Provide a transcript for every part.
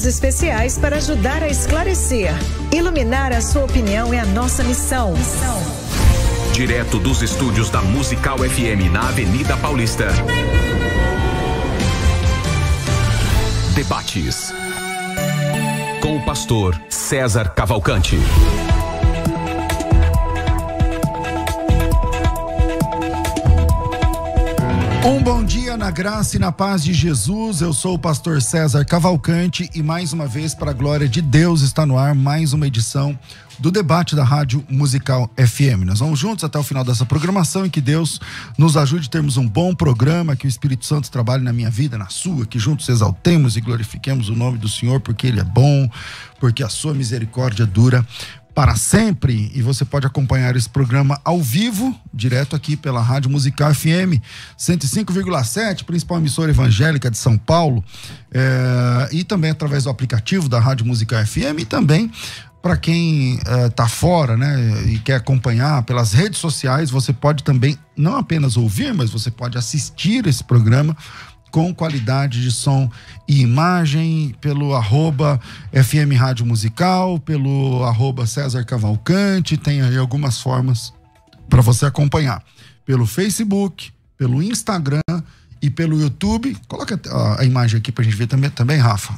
especiais para ajudar a esclarecer. Iluminar a sua opinião é a nossa missão. Direto dos estúdios da Musical FM na Avenida Paulista. Debates com o pastor César Cavalcante. Um bom dia na graça e na paz de Jesus. Eu sou o pastor César Cavalcante e mais uma vez, para a glória de Deus, está no ar mais uma edição do debate da Rádio Musical FM. Nós vamos juntos até o final dessa programação e que Deus nos ajude a termos um bom programa, que o Espírito Santo trabalhe na minha vida, na sua, que juntos exaltemos e glorifiquemos o nome do Senhor, porque Ele é bom, porque a sua misericórdia dura para sempre. E você pode acompanhar esse programa ao vivo, direto aqui pela Rádio Musical FM 105,7, principal emissora evangélica de São Paulo, e também através do aplicativo da Rádio Musical FM, e também para quem tá fora, né, e quer acompanhar pelas redes sociais, você pode também não apenas ouvir, mas você pode assistir esse programa com qualidade de som e imagem, pelo @FM Rádio Musical, pelo @César Cavalcante. Tem aí algumas formas para você acompanhar. Pelo Facebook, pelo Instagram e pelo YouTube. Coloca a imagem aqui pra gente ver também, Rafa.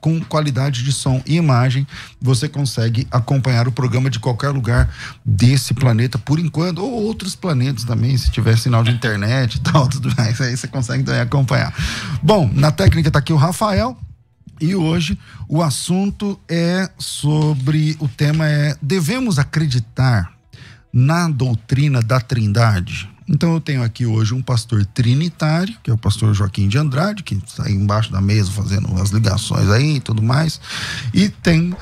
Com qualidade de som e imagem, você consegue acompanhar o programa de qualquer lugar desse planeta, por enquanto, ou outros planetas também, se tiver sinal de internet e tal, tudo mais, aí você consegue também acompanhar. Bom, na técnica tá aqui o Rafael, e hoje o assunto o tema é: devemos acreditar na doutrina da Trindade? Então eu tenho aqui hoje um pastor trinitário, que é o pastor Joaquim de Andrade, que está aí embaixo da mesa fazendo as ligações aí e tudo mais. E tem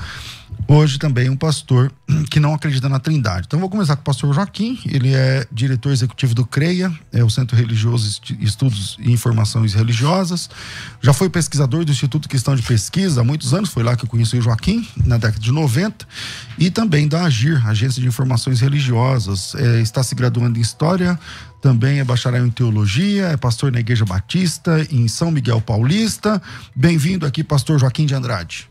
hoje também um pastor que não acredita na Trindade. Então vou começar com o pastor Joaquim. Ele é diretor executivo do CREIA, o Centro Religioso Estudos e Informações Religiosas. Já foi pesquisador do Instituto Cristão de Pesquisa há muitos anos, foi lá que eu conheci o Joaquim, na década de 90. E também da AGIR, Agência de Informações Religiosas. Está se graduando em História, também é bacharel em Teologia, é pastor na Igreja Batista em São Miguel Paulista. Bem-vindo aqui, pastor Joaquim de Andrade.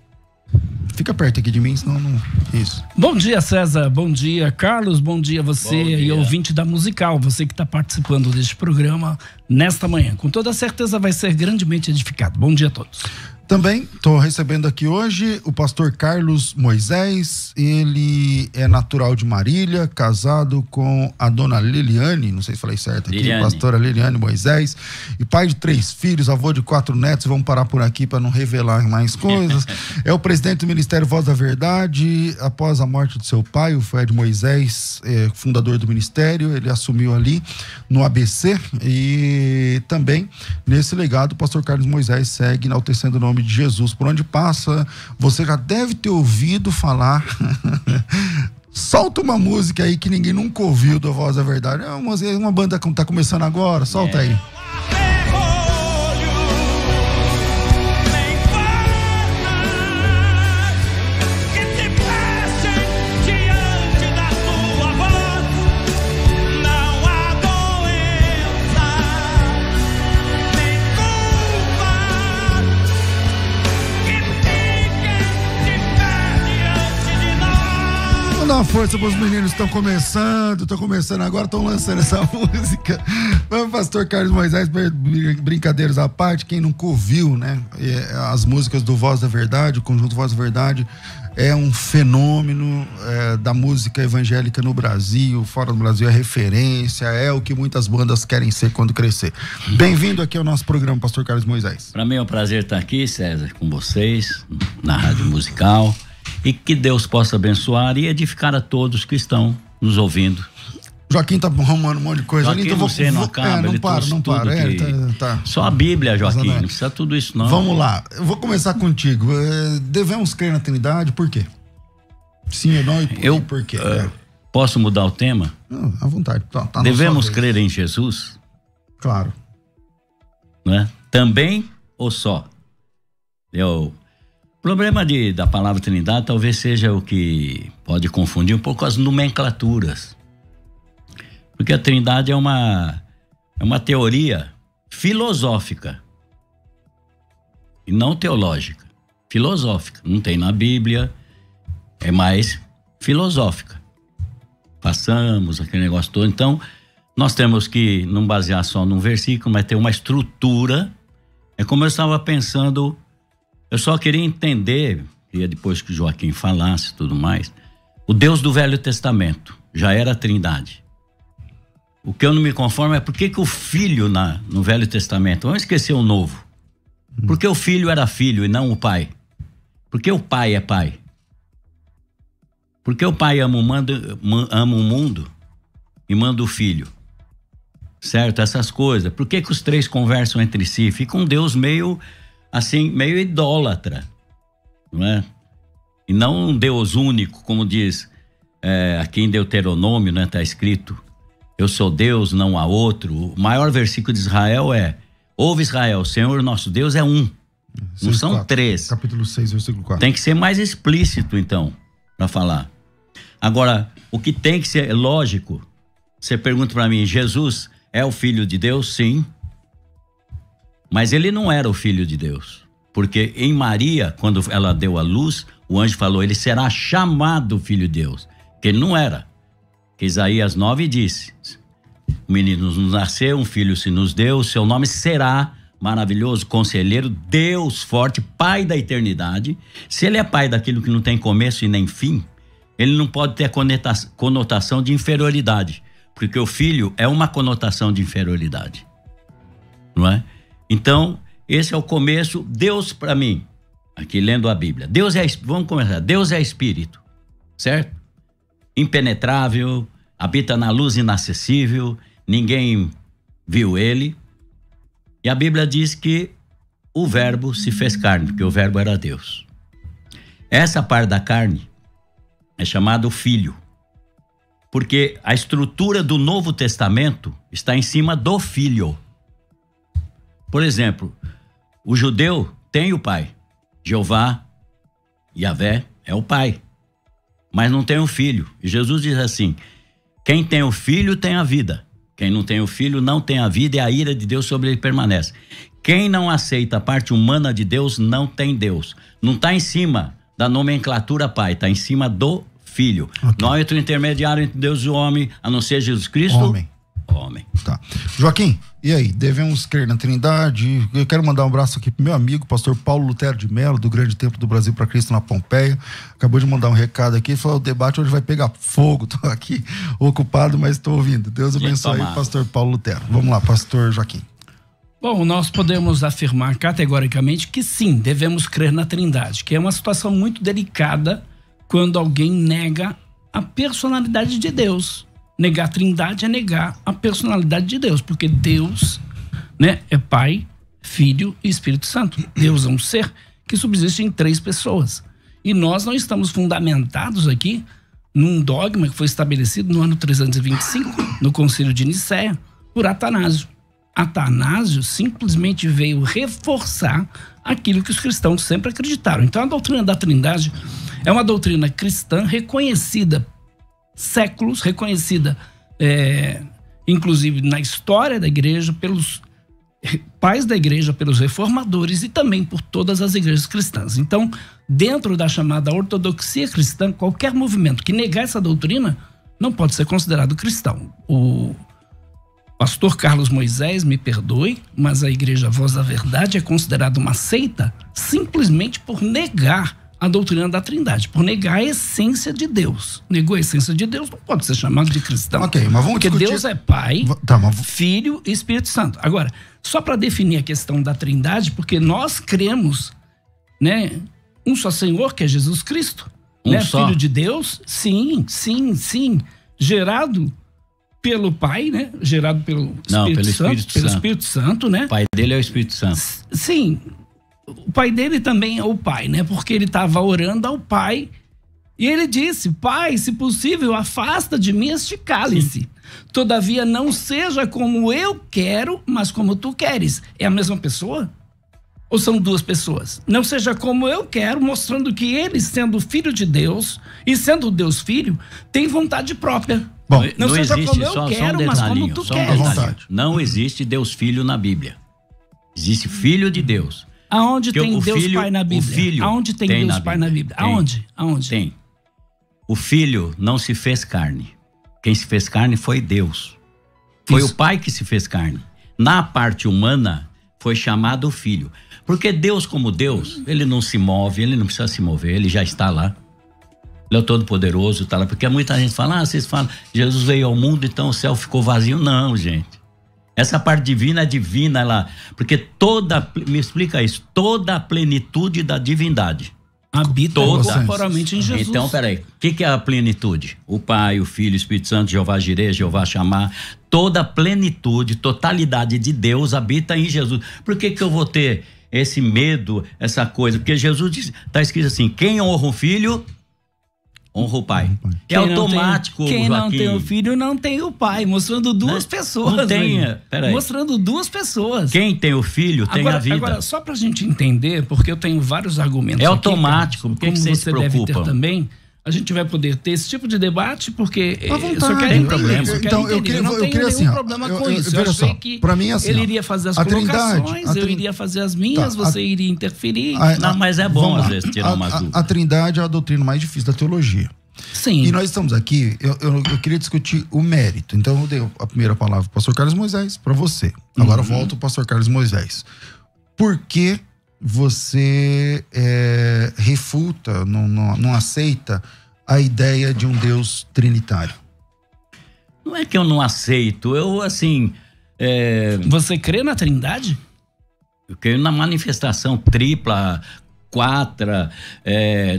Fica perto aqui de mim, senão não... Isso. Bom dia, César. Bom dia, Carlos. Bom dia a você e ouvinte da Musical, você que está participando deste programa nesta manhã. Com toda certeza vai ser grandemente edificado. Bom dia a todos. Também estou recebendo aqui hoje o pastor Carlos Moisés. Ele é natural de Marília, casado com a dona Liliane, não sei se falei certo aqui, pastora Liliane Moisés, e pai de 3 filhos, avô de 4 netos. Vamos parar por aqui para não revelar mais coisas. É o presidente do Ministério Voz da Verdade. Após a morte de seu pai, o Fred Moisés, fundador do ministério, ele assumiu ali no ABC, e também nesse legado o pastor Carlos Moisés segue enaltecendo o nome de Jesus por onde passa. Você já deve ter ouvido falar. Solta uma música aí que ninguém nunca ouviu da Voz da Verdade. É uma banda que tá começando agora. Solta aí. Dá uma força para os meninos que estão começando agora, estão lançando essa música. Mas, pastor Carlos Moisés, brincadeiras à parte, quem nunca ouviu, né, as músicas do Voz da Verdade, o conjunto Voz da Verdade é um fenômeno da música evangélica no Brasil, fora do Brasil é referência, é o que muitas bandas querem ser quando crescer. Bem-vindo aqui ao nosso programa, pastor Carlos Moisés. Para mim é um prazer estar aqui, César, com vocês, na Rádio Musical. E que Deus possa abençoar e edificar a todos que estão nos ouvindo. Joaquim tá arrumando um monte de coisa. Joaquim, então você não acaba, não para. Tá. Só a Bíblia, Joaquim, não precisa tudo isso não. Vamos lá, eu vou começar contigo. Devemos crer na Trindade, por quê? Sim ou não e por quê? Posso mudar o tema? Não, à vontade. Tá Devemos crer em Jesus? Claro. Né? Também ou só? O problema da palavra Trindade talvez seja o que pode confundir um pouco as nomenclaturas. Porque a Trindade é uma teoria filosófica e não teológica. filosófica. Não tem na Bíblia, é mais filosófica. Passamos aquele negócio todo. Então, nós temos que não basear só num versículo, mas ter uma estrutura. É como eu estava pensando, eu só queria entender, e depois que o Joaquim falasse e tudo mais, o Deus do Velho Testamento já era a Trindade. O que eu não me conformo é por que o Filho no Velho Testamento, vamos esquecer o Novo, porque o Filho era filho e não o Pai? Porque o Pai é Pai? Porque o Pai ama o mundo e manda o Filho? Certo? Essas coisas. Por que os três conversam entre si? Fica um Deus meio assim, meio idólatra, não é? E não um Deus único, como diz aqui em Deuteronômio, né? Tá escrito: eu sou Deus, não há outro. O maior versículo de Israel é: ouve Israel, o Senhor nosso Deus é um. 6, não são 4, 3. Capítulo 6, versículo 4. Tem que ser mais explícito, então, para falar. Agora, o que tem que ser lógico, você pergunta para mim, Jesus é o Filho de Deus? Sim. Mas ele não era o Filho de Deus. Porque em Maria, quando ela deu a luz, o anjo falou: ele será chamado Filho de Deus. Que ele não era. Que Isaías 9 disse: o menino nos nasceu, um filho se nos deu, seu nome será Maravilhoso, Conselheiro, Deus Forte, Pai da Eternidade. Se ele é pai daquilo que não tem começo e nem fim, ele não pode ter a conotação de inferioridade. Porque o filho é uma conotação de inferioridade. Não é? Então, esse é o começo. Deus, para mim, aqui lendo a Bíblia, vamos começar. Deus é Espírito, certo? Impenetrável, habita na luz inacessível, ninguém viu ele. E a Bíblia diz que o Verbo se fez carne, porque o Verbo era Deus. Essa parte da carne é chamado Filho, porque a estrutura do Novo Testamento está em cima do Filho. Por exemplo, o judeu tem o pai, Jeová, Yahvé é o pai, mas não tem o filho. E Jesus diz assim: quem tem o filho tem a vida, quem não tem o filho não tem a vida, e a ira de Deus sobre ele permanece. Quem não aceita a parte humana de Deus não tem Deus. Não está em cima da nomenclatura pai, está em cima do filho. Okay. Não há outro intermediário entre Deus e o homem, a não ser Jesus Cristo. Homem. Tá. Joaquim, e aí? Devemos crer na Trindade? Eu quero mandar um abraço aqui pro meu amigo, pastor Paulo Lutero de Melo, do Grande Templo do Brasil para Cristo na Pompeia. Acabou de mandar um recado aqui, falou: o debate hoje vai pegar fogo. Tô aqui ocupado, mas tô ouvindo. Deus abençoe aí, pastor Paulo Lutero. Vamos lá, pastor Joaquim. Bom, nós podemos afirmar categoricamente que sim, devemos crer na Trindade, que é uma situação muito delicada quando alguém nega a personalidade de Deus. Negar a Trindade é negar a personalidade de Deus, porque Deus, né, é Pai, Filho e Espírito Santo. Deus é um ser que subsiste em 3 pessoas. E nós não estamos fundamentados aqui num dogma que foi estabelecido no ano 325, no Concílio de Nicéia, por Atanásio. Atanásio simplesmente veio reforçar aquilo que os cristãos sempre acreditaram. Então a doutrina da Trindade é uma doutrina cristã reconhecida séculos, reconhecida inclusive na história da igreja, pelos pais da igreja, pelos reformadores e também por todas as igrejas cristãs. Então, dentro da chamada ortodoxia cristã, qualquer movimento que negar essa doutrina não pode ser considerado cristão. O pastor Carlos Moisés, me perdoe, mas a igreja Voz da Verdade é considerada uma seita simplesmente por negar a doutrina da Trindade, por negar a essência de Deus. Negou a essência de Deus, não pode ser chamado de cristão. Ok, mas vamos porque discutir... Deus é Pai, Filho e Espírito Santo. Agora, só para definir a questão da Trindade, porque nós cremos, né, um só Senhor, que é Jesus Cristo, né, Filho de Deus, sim, gerado pelo Pai, né, gerado pelo Espírito Santo, né? O Pai dele é o Espírito Santo. Sim. O pai dele também é o Pai, né? Porque ele estava orando ao Pai e ele disse: Pai, se possível, afasta de mim este cálice. Sim. Todavia não seja como eu quero, mas como tu queres. É a mesma pessoa? Ou são 2 pessoas? Não seja como eu quero, mostrando que ele, sendo filho de Deus e sendo Deus Filho, tem vontade própria. Bom, não seja como eu quero, mas como tu queres. Não existe Deus Filho na Bíblia. Existe Filho de Deus. Aonde tem Deus filho, Pai na Bíblia? O filho Aonde tem Deus Pai na Bíblia? Aonde? Tem. O filho não se fez carne. Quem se fez carne foi Deus. Foi o Pai que se fez carne. Na parte humana, foi chamado o filho. Porque Deus, como Deus, ele não se move, ele não precisa se mover, ele já está lá. Ele é o Todo-Poderoso, está lá. Porque muita gente fala, vocês falam, Jesus veio ao mundo, então o céu ficou vazio. Não, gente. Essa parte divina é divina lá. Porque me explica isso, toda a plenitude da divindade habita corporalmente em Jesus. Então, peraí, o que é a plenitude? O Pai, o Filho, o Espírito Santo, Jeová Jireh, Jeová Shammah, toda a plenitude, totalidade de Deus habita em Jesus. Por que eu vou ter esse medo, essa coisa? Porque Jesus diz, está escrito assim, quem honra o Filho, honra o Pai. É automático, quem Joaquim. não tem o filho não tem o pai, mostrando duas pessoas. Não tem, peraí. Mostrando duas pessoas. Quem tem o filho tem a vida. Agora, só pra gente entender, porque eu tenho vários argumentos É aqui, automático, cara, por que você se preocupa? Deve ter também, a gente vai poder ter esse tipo de debate, porque só tem problema. Então, eu queria assim, problema com isso. Eu achei que pra mim, assim, ele iria fazer as colocações, eu iria fazer as minhas, você iria interferir. Não, mas é bom às vezes tirar umas dúvidas. A Trindade é a doutrina mais difícil da teologia. Sim. E nós estamos aqui, eu queria discutir o mérito. Então eu dei a primeira palavra para o pastor Carlos Moisés, para você. Agora eu volto ao pastor Carlos Moisés. Por que você refuta, não aceita a ideia de um Deus trinitário? Não é que eu não aceito, Você crê na Trindade? Eu creio na manifestação tripla, quatra,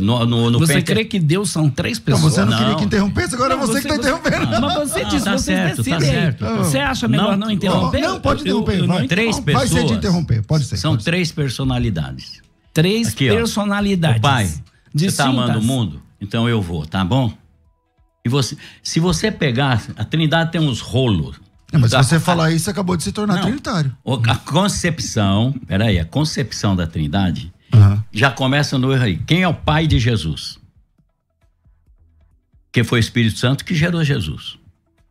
no Você crê que Deus são três pessoas? Não, você não queria que interrompesse, agora você que está interrompendo. Mas você disse, tá vocês certo, decidem. tá certo. Você acha melhor não interromper? Não, pode interromper. Vai. Três pessoas. Vai ser de interromper, pode ser. São três personalidades. Três Aqui, personalidades. O Pai, você está amando o mundo? Então eu vou, tá bom? E se você pegar, a Trindade tem uns rolos. Mas se você falar isso, você acabou de se tornar trinitário. A concepção da Trindade já começa no erro aí. Quem é o pai de Jesus? Que foi o Espírito Santo que gerou Jesus.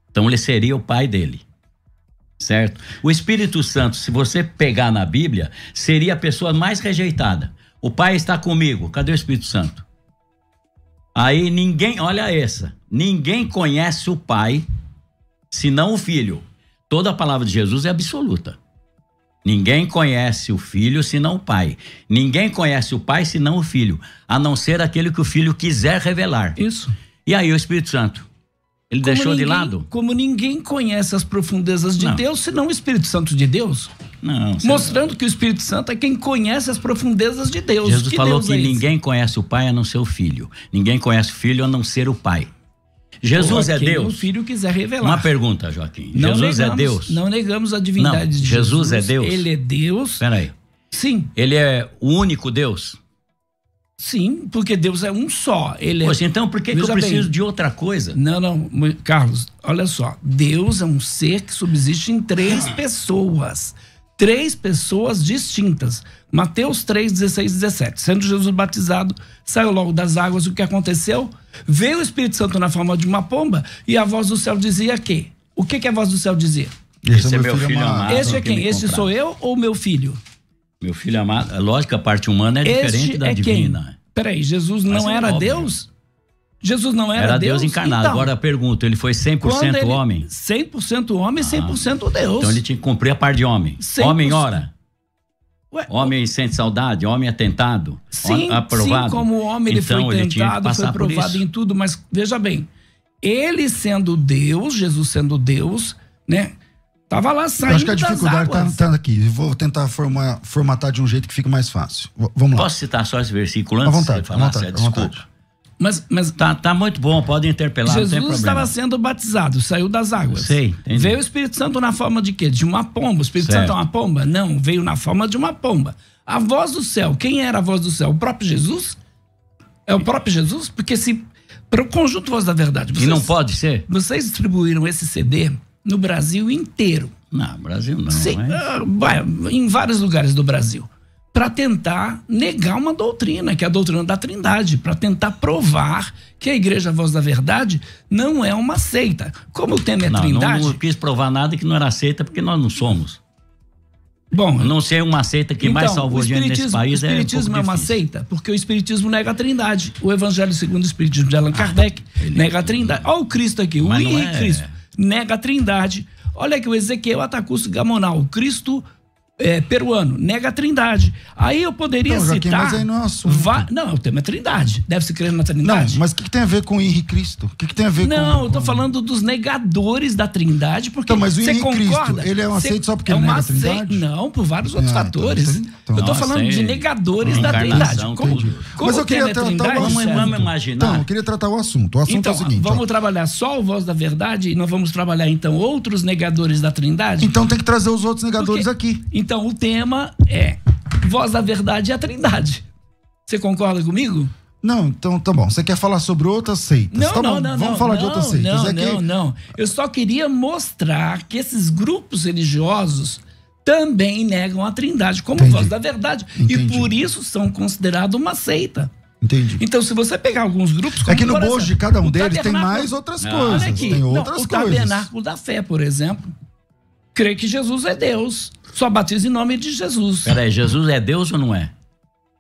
Então ele seria o pai dele. Certo? O Espírito Santo, se você pegar na Bíblia, seria a pessoa mais rejeitada. O Pai está comigo. Cadê o Espírito Santo? Aí ninguém conhece o Pai senão o Filho. Toda a palavra de Jesus é absoluta. Ninguém conhece o Filho senão o Pai. Ninguém conhece o Pai senão o Filho, a não ser aquele que o Filho quiser revelar. Isso. E aí o Espírito Santo? Ele deixou de lado? Como ninguém conhece as profundezas de Deus, senão o Espírito Santo de Deus. Não. Mostrando que o Espírito Santo é quem conhece as profundezas de Deus. Jesus falou que ninguém conhece o Pai a não ser o Filho. Ninguém conhece o Filho a não ser o Pai. Jesus é Deus? O Filho quiser revelar. Uma pergunta, Joaquim. Jesus é Deus? Não negamos a divindade de Jesus. Jesus é Deus? Ele é Deus. Peraí. Sim. Ele é o único Deus? Sim, porque Deus é um só. Poxa, então por que eu preciso de outra coisa? Não, Carlos, olha só. Deus é um ser que subsiste em três pessoas. Três pessoas distintas. Mateus 3, 16, 17. Sendo Jesus batizado, saiu logo das águas. O que aconteceu? Veio o Espírito Santo na forma de uma pomba e a voz do céu dizia que? O que a voz do céu dizia? Esse é meu filho amado. Esse é quem? Esse sou eu ou meu filho? Meu filho amado. Lógico que a parte humana é diferente da divina. Quem? Peraí, Jesus não era Deus? Jesus não era Deus? Era Deus encarnado. Então, agora eu pergunto, ele foi 100% homem? 100% homem, 100% Deus. Então ele tinha que cumprir a parte de homem. 100%. Homem ora. Homem sente saudade, homem é tentado, aprovado. Sim, como homem ele foi tentado, foi provado em tudo, mas veja bem, ele sendo Deus, Jesus sendo Deus, né? Tava lá saindo. Eu acho que a dificuldade tá aqui. Vou tentar formatar de um jeito que fique mais fácil. Vamos lá. Posso citar só esse versículo antes de você falar? Desculpa. Mas tá muito bom, pode interpelar, Jesus não tem problema. estava sendo batizado, saiu das águas. Sei, entendi. Veio o Espírito Santo na forma de quê? De uma pomba. O Espírito Santo é uma pomba? Não, veio na forma de uma pomba. A voz do céu, quem era a voz do céu? O próprio Jesus? É o próprio Jesus? Porque para o Conjunto Voz da Verdade... E não pode ser? Vocês distribuíram esse CD no Brasil inteiro. Não, Brasil não. Sim, em vários lugares do Brasil. Para tentar negar uma doutrina, que é a doutrina da Trindade, para tentar provar que a Igreja Voz da Verdade não é uma seita. Como o tema é Trindade... Não quis provar nada que não era seita, porque nós não somos. Bom, não sei uma seita que mais salvou gente nesse país. O espiritismo é uma seita, porque o espiritismo nega a Trindade. O Evangelho segundo o Espiritismo de Allan Kardec nega a Trindade. Olha o Cristo aqui, o Henrique Cristo nega a Trindade. Olha aqui o Ezequiel Atacusto Gamonal, o Cristo peruano, nega a Trindade. Aí eu poderia citar... Mas aí não é assunto. Não, o tema é Trindade. Deve-se crer na Trindade. Não, mas o que tem a ver com o Henrique Cristo? O que tem a ver com... Não, eu tô falando dos negadores da Trindade, porque então, mas o você Henrique concorda? Cristo, ele é uma seita só porque ele nega a Trindade? Não, por vários outros fatores. Eu tô falando de negadores da Trindade. Mas eu queria tratar o assunto. Vamos imaginar. Então, eu queria tratar o assunto. O assunto é o seguinte. Vamos trabalhar só o Voz da Verdade e não vamos trabalhar, então, outros negadores da Trindade? Então tem que trazer os outros negadores aqui. Então, o tema é Voz da Verdade e a Trindade. Você concorda comigo? Não, então tá bom. Você quer falar sobre outras seitas? Não, vamos falar de outras seitas. Não. Eu só queria mostrar que esses grupos religiosos também negam a Trindade como Voz da Verdade. E por isso são considerados uma seita. Entendi. Então, se você pegar alguns grupos... Como, que no bojo de cada um deles tem mais outras coisas. Olha aqui, tem outras coisas. O Tabernáculo da Fé, por exemplo, crê que Jesus é Deus. Só batiza em nome de Jesus. Peraí, Jesus é Deus ou não é?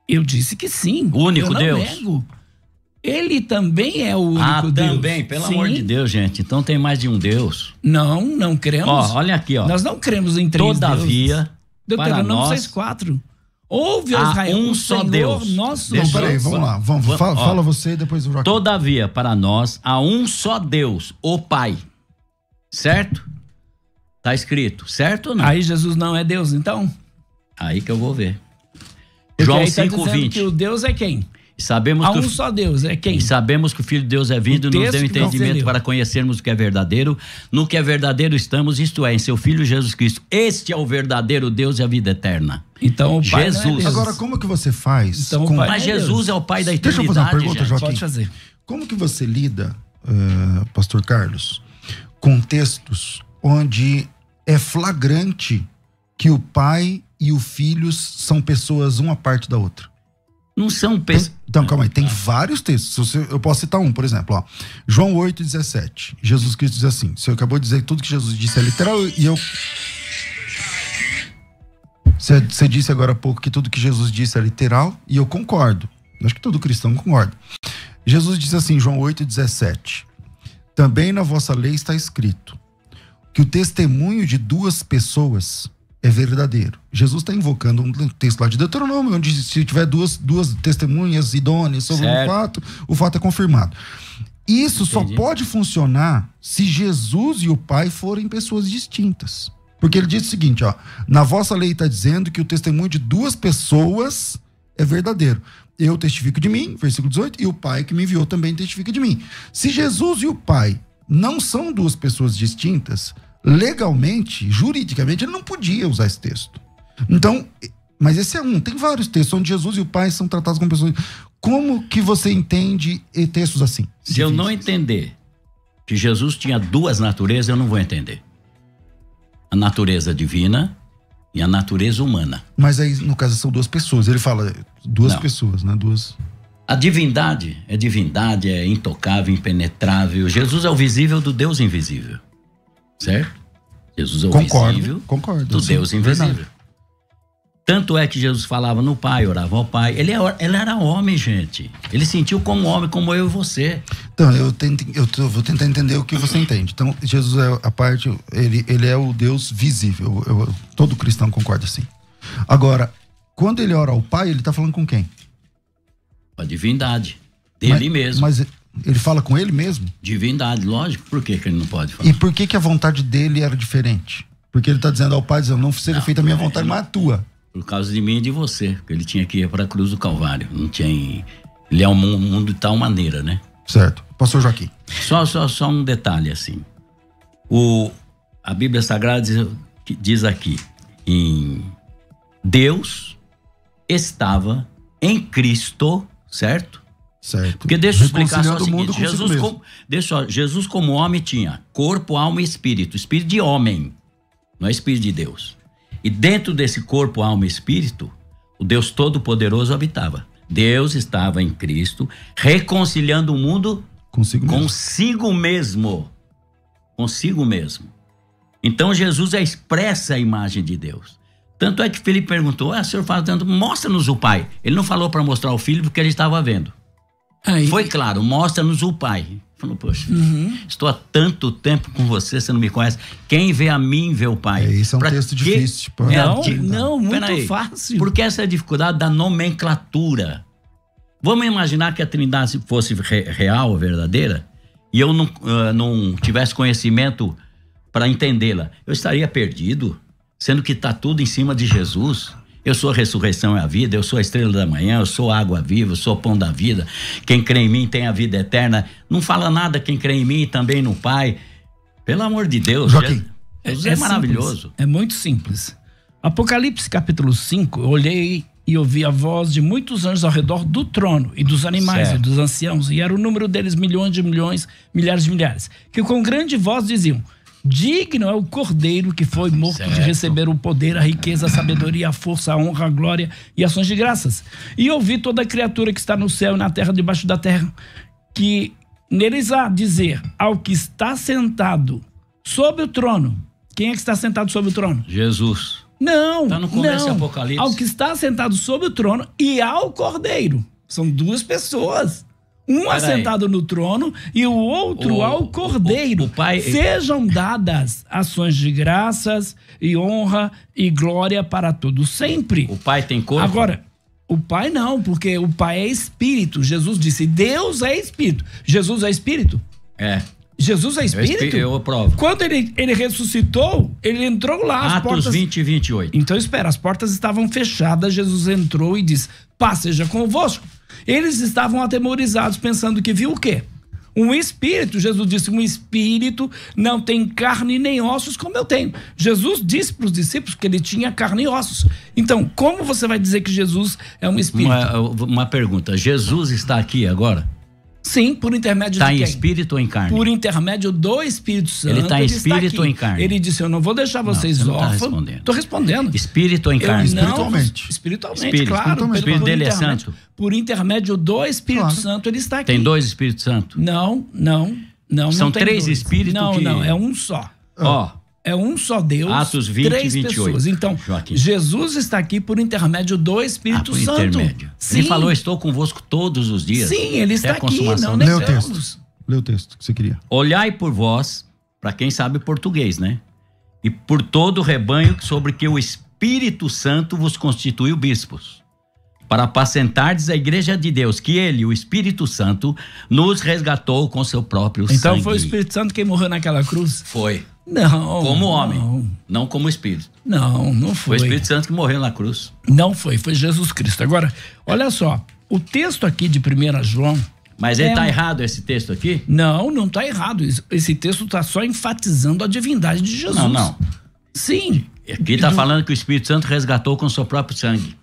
Eu disse que sim. O único Deus? Nego. Ele também é o único Deus. Também, pelo amor de Deus, gente. Então tem mais de um Deus. Não cremos. Olha aqui, Nós não cremos em três Todavia, deuses. para nós... 6,4. Ouve, Israel, um só Senhor, Deus. Nosso Deus. Peraí, vamos lá. Fala você e depois o Joaquim. Todavia, para nós, há um só Deus, o Pai. Certo? Tá escrito, certo ou não? Aí Jesus não é Deus, então? Aí que eu vou ver. Porque João aí tá 5:20. que o Deus é quem? Sabemos há um só Deus, é quem? E sabemos que o Filho de Deus é vindo e nos deu entendimento para conhecermos o que é verdadeiro. No que é verdadeiro estamos, isto é, em seu Filho Jesus Cristo. Este é o verdadeiro Deus e a vida eterna. Então o Pai Jesus. Não é Deus. Agora, como que você faz? Então, Mas Jesus é o Pai da eternidade. Deixa eu fazer uma pergunta, gente. Joaquim. Pode fazer. Como que você lida, Pastor Carlos, com textos onde é flagrante que o pai e o filho são pessoas uma parte da outra? Não são pessoas... Então, calma aí, tem vários textos. Eu posso citar um, por exemplo, ó. João 8,17. Jesus Cristo diz assim, você acabou de dizer que tudo que Jesus disse é literal e eu... Você disse agora há pouco que tudo que Jesus disse é literal e eu concordo. Acho que todo cristão concorda. Jesus diz assim, João 8,17. Também na vossa lei está escrito que o testemunho de duas pessoas é verdadeiro. Jesus está invocando um texto lá de Deuteronômio, onde se tiver duas testemunhas idôneas sobre um fato, o fato é confirmado. Isso só pode funcionar se Jesus e o Pai forem pessoas distintas. Porque ele diz o seguinte, ó, na vossa lei está dizendo que o testemunho de duas pessoas é verdadeiro. Eu testifico de mim, versículo 18, e o Pai que me enviou também testifica de mim. Se Jesus e o Pai não são duas pessoas distintas, legalmente, juridicamente, ele não podia usar esse texto. Então, mas esse é um. Tem vários textos onde Jesus e o Pai são tratados como pessoas. Como que você entende textos assim? Se eu não entender que Jesus tinha duas naturezas, eu não vou entender. A natureza divina e a natureza humana. Mas aí, no caso, são duas pessoas. Ele fala duas pessoas, né? Duas... A divindade, é intocável, impenetrável. Jesus é o visível do Deus invisível. Certo? Jesus é o visível do Deus invisível. Verdade. Tanto é que Jesus falava no Pai, orava ao Pai. Ele era homem, gente. Ele sentiu como homem, como eu e você. Então, vou tentar entender o que você entende. Então, Jesus é a parte, ele é o Deus visível. Todo cristão concorda assim. Agora, quando ele ora ao Pai, ele está falando com quem? A divindade. Dele mesmo. Mas ele fala com ele mesmo? Divindade, lógico. Por que ele não pode falar? E por que a vontade dele era diferente? Porque ele está dizendo ao Pai, dizendo, não seja feita a minha vontade, mas a tua. Por causa de mim e de você. Porque ele tinha que ir para a cruz do Calvário. Não tinha... Ele é um mundo de tal maneira, né? Certo. Pastor Joaquim. Só um detalhe, assim. A Bíblia Sagrada diz aqui, em Deus estava em Cristo, certo? Certo. Porque deixa eu explicar só o seguinte, Jesus como homem tinha corpo, alma e espírito. Espírito de homem, não é espírito de Deus. E dentro desse corpo, alma e espírito, o Deus Todo-Poderoso habitava. Deus estava em Cristo, reconciliando o mundo consigo mesmo. Então Jesus expressa a imagem de Deus. Tanto é que Felipe perguntou, o senhor fala tanto, mostra-nos o Pai. Ele não falou para mostrar o Filho porque ele estava vendo. Aí, Foi claro, mostra-nos o Pai. Falou, poxa, estou há tanto tempo com você não me conhece. Quem vê a mim, vê o Pai. Isso é um texto difícil. Tipo, não, muito Peraí, fácil. Porque essa é a dificuldade da nomenclatura. Vamos imaginar que a Trindade fosse real, verdadeira, e eu não tivesse conhecimento para entendê-la. Eu estaria perdido, sendo que está tudo em cima de Jesus. Eu sou a ressurreição e a vida, eu sou a estrela da manhã, eu sou a água viva, eu sou o pão da vida. Quem crê em mim tem a vida eterna. Não fala nada quem crê em mim e também no Pai. Pelo amor de Deus. Joaquim. Jesus é maravilhoso. Simples, é muito simples. Apocalipse capítulo 5, eu olhei e ouvi a voz de muitos anjos ao redor do trono e dos animais Certo. e dos anciãos, e era o número deles milhões de milhões, milhares de milhares, que com grande voz diziam: digno é o Cordeiro que foi morto de Certo. receber o poder, a riqueza, a sabedoria, a força, a honra, a glória e ações de graças. E ouvi toda criatura que está no céu e na terra, debaixo da terra, que neles há dizer ao que está sentado sobre o trono. Quem é que está sentado sobre o trono? Jesus. Não, Tá no começo não. do Apocalipse. Ao que está sentado sobre o trono e ao Cordeiro. São duas pessoas. Um Peraí. assentado no trono e o outro ao Cordeiro. o Pai- Sejam dadas ações de graças e honra e glória para todos sempre. O Pai tem corpo? Agora, o Pai não, porque o Pai é Espírito. Jesus disse, Deus é Espírito. Jesus é Espírito? É. Jesus é Espírito? Eu aprovo. Quando ele ressuscitou, ele entrou lá, as Atos portas... 20 e 28. Então espera, as portas estavam fechadas, Jesus entrou e disse, paz seja convosco. Eles estavam atemorizados, pensando que viu o quê? Um espírito. Jesus disse, um espírito não tem carne nem ossos como eu tenho. Jesus disse para os discípulos que ele tinha carne e ossos. Então, como você vai dizer que Jesus é um espírito? Uma pergunta, Jesus está aqui agora? Sim, por intermédio Está de em quem? espírito ou em carne? Por intermédio do Espírito Santo. Ele está em espírito aqui. ou em carne? Ele disse, eu não vou deixar vocês você não tá órfãos. respondendo. Estou respondendo. Espírito ou em Eu carne? não- Espiritualmente. Espiritualmente, Espírito. claro. Espiritualmente. O espírito dele é intermédio- santo? Por intermédio do Espírito Claro. Santo, ele está aqui. Tem dois Espíritos Santos? Não. São não tem três dois. espíritos Não, que- não, é um só. Ó, É um só Deus, Atos 20 três e 28. pessoas. Então, Joaquim. Jesus está aqui por intermédio do Espírito por Santo. intermédio. Sim. Ele falou, estou convosco todos os dias. Sim, ele até está a aqui, consumação não da- Lê o negamos. texto. Lê o texto que você queria. Olhai por vós, para quem sabe português, né? E por todo o rebanho sobre que o Espírito Santo vos constituiu bispos, para apacentardes a igreja de Deus, que ele, o Espírito Santo, nos resgatou com seu próprio sangue. Então foi o Espírito Santo quem morreu naquela cruz? Foi. Não. Como homem, não como Espírito. Não Foi foi. o Espírito Santo que morreu na cruz. Não foi Jesus Cristo. Agora, olha só, o texto aqui de 1 João... Mas ele está errado esse texto aqui? Não está errado. Esse texto está só enfatizando a divindade de Jesus. Não. Sim. Aqui está falando que o Espírito Santo resgatou com seu próprio sangue.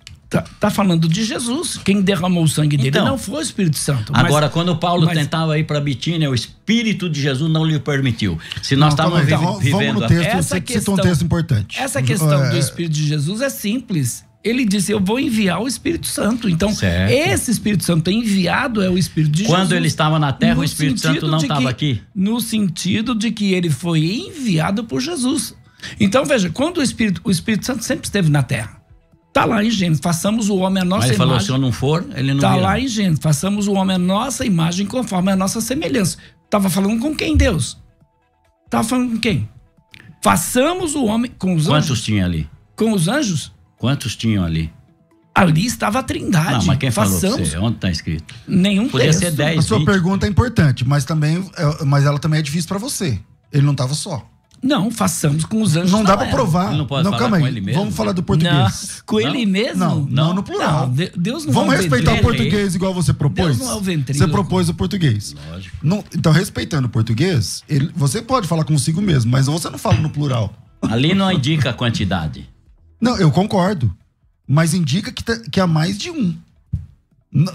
Tá falando de Jesus. Quem derramou o sangue dele Então, não foi o Espírito Santo. Agora, quando Paulo tentava ir para Bitínia, o Espírito de Jesus não lhe permitiu. Se nós estávamos Vamos vivendo... no texto, essa você citou um questão- texto importante. Essa questão do Espírito de Jesus é simples. Ele disse, eu vou enviar o Espírito Santo. Então, Certo. esse Espírito Santo enviado é o Espírito de Jesus. Quando ele estava na terra, No o Espírito sentido Santo não de estava que- aqui? No sentido de que ele foi enviado por Jesus. Então, veja, quando o Espírito Santo sempre esteve na terra. Tá lá em Gênesis, façamos o homem à nossa Mas ele falou, imagem. se eu não for, ele não Tá virá. lá em Gênesis, façamos o homem à nossa imagem conforme a nossa semelhança. Tava falando com quem, Deus? Tava falando com quem? Façamos o homem com os Quantos anjos. tinha ali? Com os anjos? Quantos tinham ali? Ali estava a Trindade. Não, mas quem falou pra Façamos você? Onde está escrito? nenhum Podia texto. ser 10, A sua 20. pergunta é importante, mas ela também é difícil pra você. Ele não estava só. Não, façamos com os anjos. Não dá pra era. provar. Ele não pode falar calma com aí. ele mesmo? Vamos falar do Não, português. com ele mesmo? Não, no plural. Não, Deus não Vamos é um respeitar o ventríloco. português igual você propôs? Deus não é o ventríloco. Você propôs o português. Lógico. Então, respeitando o português, você pode falar consigo mesmo, mas você não fala no plural. Ali não indica a quantidade. Não, eu concordo. Mas indica que há mais de um.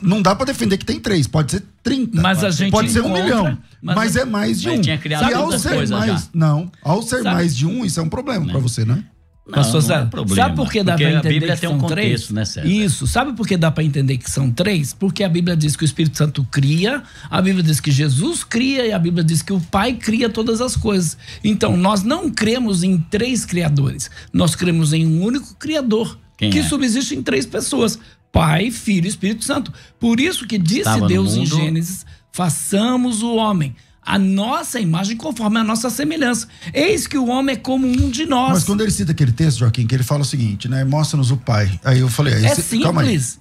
Não dá pra defender que tem 3, pode ser 30. Mas a gente pode ser 1 encontra- milhão. mas Mas a- é mais de Mas um. tinha criado E ao outras ser coisas mais, já. não, ao ser Sabe- mais de um, isso é um problema pra você, né? Pastor não é César, problema. sabe por que dá para a entender Bíblia que tem são um contexto, três? né, César? Isso. Sabe por que dá para entender que são três? Porque a Bíblia diz que o Espírito Santo cria, a Bíblia diz que Jesus cria e a Bíblia diz que o Pai cria todas as coisas. Então, nós não cremos em três criadores. Nós cremos em um único criador que subsiste em três pessoas: Pai, Filho e Espírito Santo. Por isso que disse Deus em Gênesis: façamos o homem a nossa imagem conforme a nossa semelhança. Eis que o homem é como um de nós. Mas quando ele cita aquele texto, Joaquim, que ele fala o seguinte, né? Mostra-nos o Pai. Aí eu falei... É simples.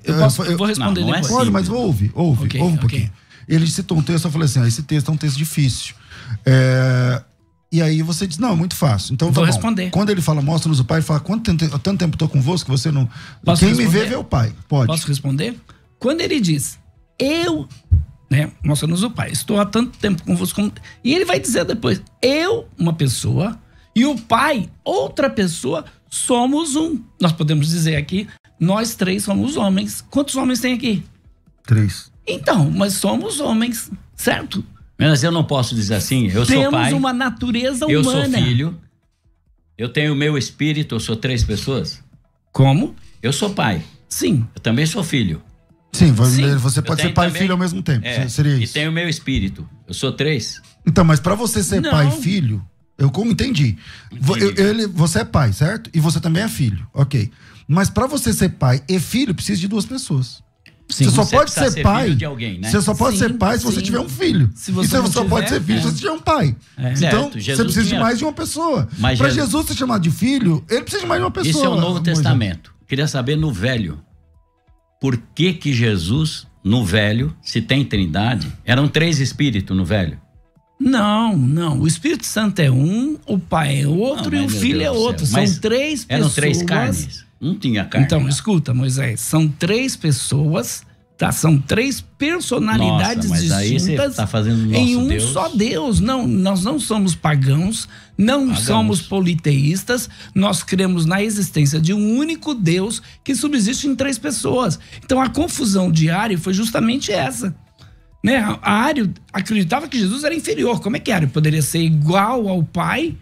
Eu vou responder não depois. Pode, mas ouve um pouquinho. Ele citou um texto, eu falei assim, esse texto é um texto difícil. E aí você diz, não, é muito fácil. Então vou responder. Quando ele fala, mostra-nos o Pai, ele fala, tanto tempo estou convosco que você não... Posso Quem responder? me vê, vê o Pai. Pode. Posso responder? Quando ele diz, mostra-nos o Pai, estou há tanto tempo convosco. E ele vai dizer depois, eu, uma pessoa, e o Pai, outra pessoa, somos um. Nós podemos dizer aqui, nós três somos homens. Quantos homens tem aqui? 3. Então, mas somos homens, certo? Mas eu não posso dizer assim, eu sou pai. Temos uma natureza humana. Eu sou filho, eu tenho o meu espírito, eu sou 3 pessoas. Como? Eu sou pai. Sim. Eu também sou filho. Sim, você pode ser pai também, e filho ao mesmo tempo. Seria isso. E tenho o meu espírito. Eu sou 3. Então, mas pra você ser pai e filho, eu como entendi. Você é pai, certo? E você também é filho, ok. Mas pra você ser pai e filho, precisa de 2 pessoas. Sim, você só pode ser pai. Filho de alguém, né? Você só pode ser pai se você tiver um filho. Se você só pode ser filho se você tiver um pai. Então, Certo, você precisa de mais de uma pessoa. Pra Jesus ser chamado de filho, ele precisa de mais de uma pessoa. Isso é o Novo Testamento. Queria saber no Velho. Por que Jesus, no Velho, se tem Trindade, eram 3 espíritos no Velho? Não. O Espírito Santo é um, o Pai é outro e o Filho é outro. São 3 pessoas. Eram 3 carnes. Não tinha carne. Então, escuta, Moisés, são 3 pessoas, tá? São 3 personalidades mas distintas aí você tá fazendo em um só Deus. Não, nós não somos pagãos, não somos politeístas, nós cremos na existência de um único Deus que subsiste em 3 pessoas. Então, a confusão de Ario foi justamente essa. Né? A Ario acreditava que Jesus era inferior. Como é que Ario poderia ser igual ao Pai,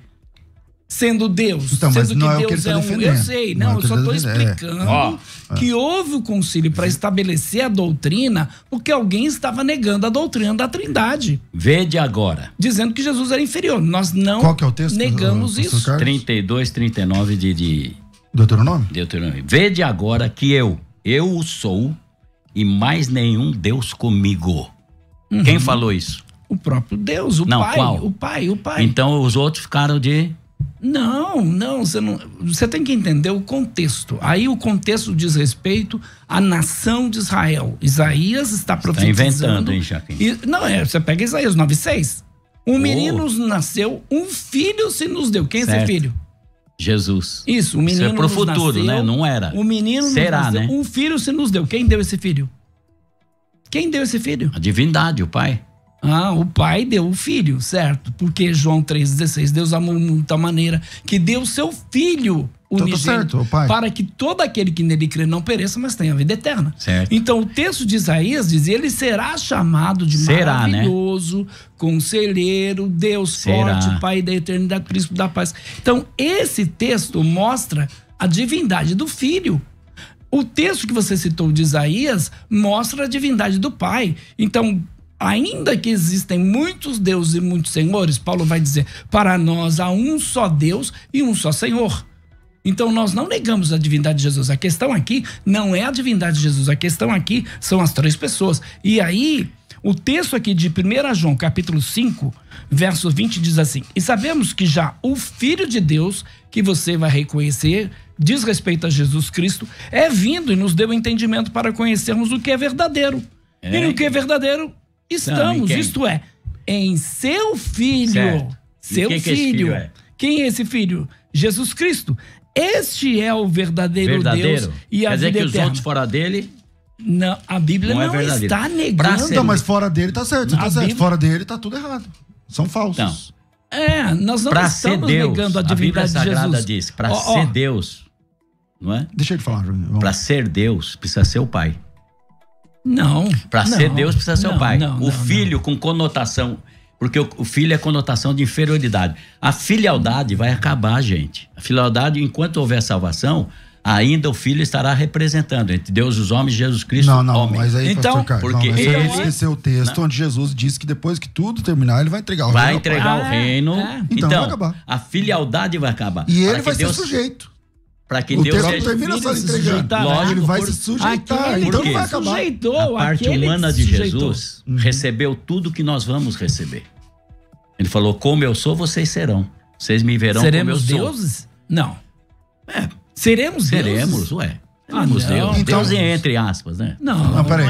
sendo Deus? Então, mas sendo não que é o que Deus ele tá um. defendendo. Eu sei, não, eu só estou explicando que houve o concílio para estabelecer a doutrina, porque alguém estava negando a doutrina da Trindade. Vede agora. Dizendo que Jesus era inferior. Nós não Qual que é o texto, negamos isso. 32, 39 de Deuteronômio? Vede agora que eu o sou e mais nenhum Deus comigo. Quem falou isso? O próprio Deus, o Pai. Qual? O Pai. Então os outros ficaram de... Não, você tem que entender o contexto. Aí o contexto diz respeito à nação de Israel. Isaías está profetizando. Está inventando, hein, Jaquim? Você pega Isaías 9:6. Um menino nasceu, um filho se nos deu. Quem é esse filho? Jesus. Isso, o menino Isso é pro futuro, nasceu, né? Não era. O menino será, nasceu, né? Um filho se nos deu. Quem deu esse filho? Quem deu esse filho? A divindade, o Pai. O Pai deu o Filho, certo? Porque João 3,16, Deus amou de tal maneira que deu o seu Filho unigênito para que todo aquele que nele crê não pereça, mas tenha vida eterna. Certo. Então o texto de Isaías diz, ele será chamado de maravilhoso, conselheiro, Deus forte, Pai da eternidade, príncipe da paz. Então esse texto mostra a divindade do Filho. O texto que você citou de Isaías mostra a divindade do Pai. Então, ainda que existem muitos deuses e muitos senhores, Paulo vai dizer, para nós há um só Deus e um só Senhor. Então nós não negamos a divindade de Jesus. A questão aqui não é a divindade de Jesus, a questão aqui são as 3 pessoas. E aí, o texto aqui de 1 João, capítulo 5, verso 20, diz assim: e sabemos que já o Filho de Deus, que você vai reconhecer, diz respeito a Jesus Cristo, é vindo e nos deu entendimento para conhecermos o que é verdadeiro. E no que é verdadeiro estamos, isto é, em seu Filho. Certo. Seu Filho. Que esse filho é? Quem é esse Filho? Jesus Cristo. Este é o verdadeiro Deus e a vida eterna. Quer dizer que os outros fora dele... Não, a Bíblia não está negando. Não, mas fora dele tá certo. Fora dele tá tudo errado. São falsos. Nós não estamos negando a divindade de Jesus. A Bíblia Sagrada diz, para ser Deus, não é? Deixa ele falar, João. Para ser Deus, precisa ser o Pai. Não. Para ser Deus, precisa ser o Pai. O Filho com conotação... Porque o filho é conotação de inferioridade. A filialdade vai acabar, gente. A filialdade, enquanto houver salvação, ainda o filho estará representando entre Deus e os homens, Jesus Cristo, homem. Mas aí, então, pastor Carlos, porque mas ele esqueceu o texto onde Jesus disse que depois que tudo terminar, ele vai entregar o reino. Vai entregar o reino. Então vai acabar. A filialdade vai acabar. E ele vai ser sujeito. Para que o Deus texto termina só entregando. Lógico, ele vai se sujeitar. Então não vai acabar. A parte humana de Jesus recebeu tudo que nós vamos receber. Ele falou, como eu sou, vocês serão. Vocês me verão Seremos como eu sou. deuses? Não. Seremos deuses? Seremos, ué. Seremos Deus. Então, Deus entre aspas, né? Não, peraí.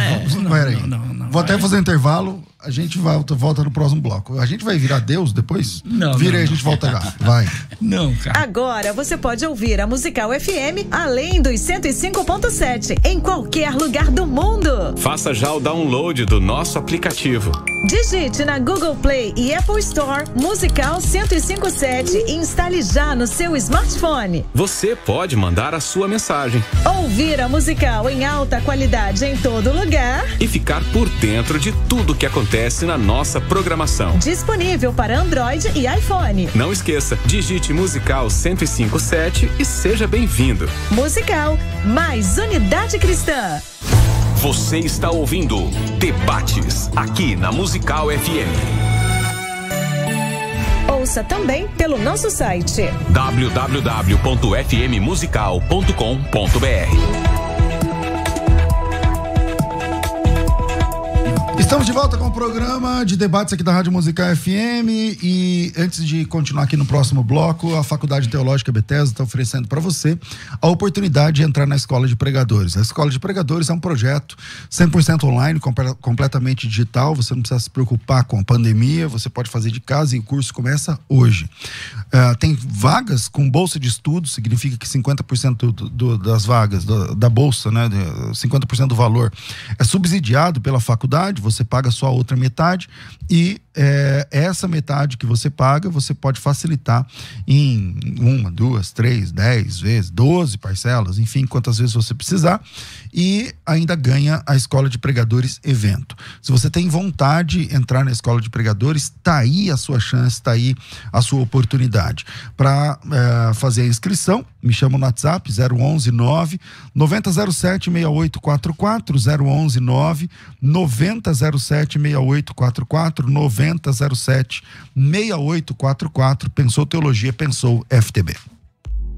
Vou até fazer um intervalo. A gente volta no próximo bloco. A gente vai virar Deus depois? Vira aí, a gente volta já. Vai. Não, cara. Agora você pode ouvir a Musical FM além dos 105.7 em qualquer lugar do mundo. Faça já o download do nosso aplicativo. Digite na Google Play e Apple Store Musical 105.7 e instale já no seu smartphone. Você pode mandar a sua mensagem. Ouvir a Musical em alta qualidade em todo lugar. E ficar por dentro de tudo que acontece na nossa programação. Disponível para Android e iPhone. Não esqueça, digite Musical 105.7 e seja bem-vindo. Musical, mais unidade cristã. Você está ouvindo Debates, aqui na Musical FM. Ouça também pelo nosso site www.fmmusical.com.br. Estamos de volta com o programa de debates aqui da Rádio Musical FM e antes de continuar aqui no próximo bloco, a Faculdade Teológica Bethesda está oferecendo para você a oportunidade de entrar na Escola de Pregadores. A Escola de Pregadores é um projeto 100% online, completamente digital, você não precisa se preocupar com a pandemia, você pode fazer de casa e o curso começa hoje. Tem vagas com bolsa de estudos, significa que 50% das vagas da bolsa, né, 50% do valor é subsidiado pela faculdade, você paga só a outra metade e essa metade que você paga, você pode facilitar em 1, 2, 3, 10 vezes, 12 parcelas, enfim, quantas vezes você precisar e ainda ganha a Escola de Pregadores evento. Se você tem vontade de entrar na Escola de Pregadores, tá aí a sua chance, tá aí a sua oportunidade. Para fazer a inscrição, me chama no WhatsApp 011 9 9007 6844, 011 9 9007 6844, 9007 6844. Pensou Teologia, pensou FTB.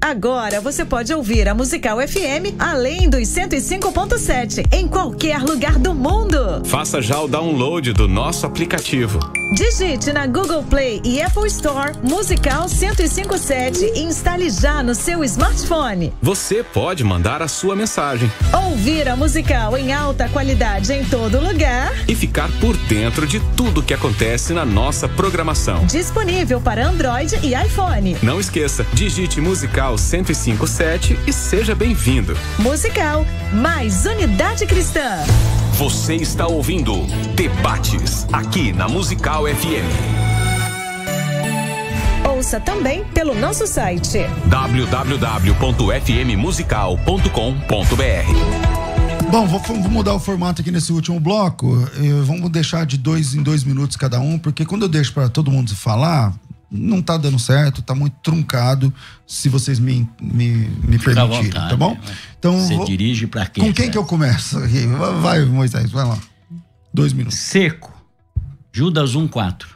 Agora você pode ouvir a Musical FM além dos 105.7 em qualquer lugar do mundo. Faça já o download do nosso aplicativo. Digite na Google Play e Apple Store Musical 105.7 e instale já no seu smartphone. Você pode mandar a sua mensagem. Ouvir a Musical em alta qualidade em todo lugar. E ficar por dentro de tudo que acontece na nossa programação. Disponível para Android e iPhone. Não esqueça, digite Musical 105.7 e seja bem-vindo. Musical, mais unidade cristã. Você está ouvindo Debates, aqui na Musical FM. Ouça também pelo nosso site www.fmmusical.com.br. Bom, vamos mudar o formato aqui nesse último bloco. Vamos deixar de 2 em 2 minutos cada um, porque quando eu deixo para todo mundo falar, não tá dando certo, tá muito truncado, se vocês me permitirem, vontade, tá bom? Então, você dirige pra quem? Com quem que eu começo? Vai, Moisés, vai lá. 2 minutos. Seco. Judas 1:4.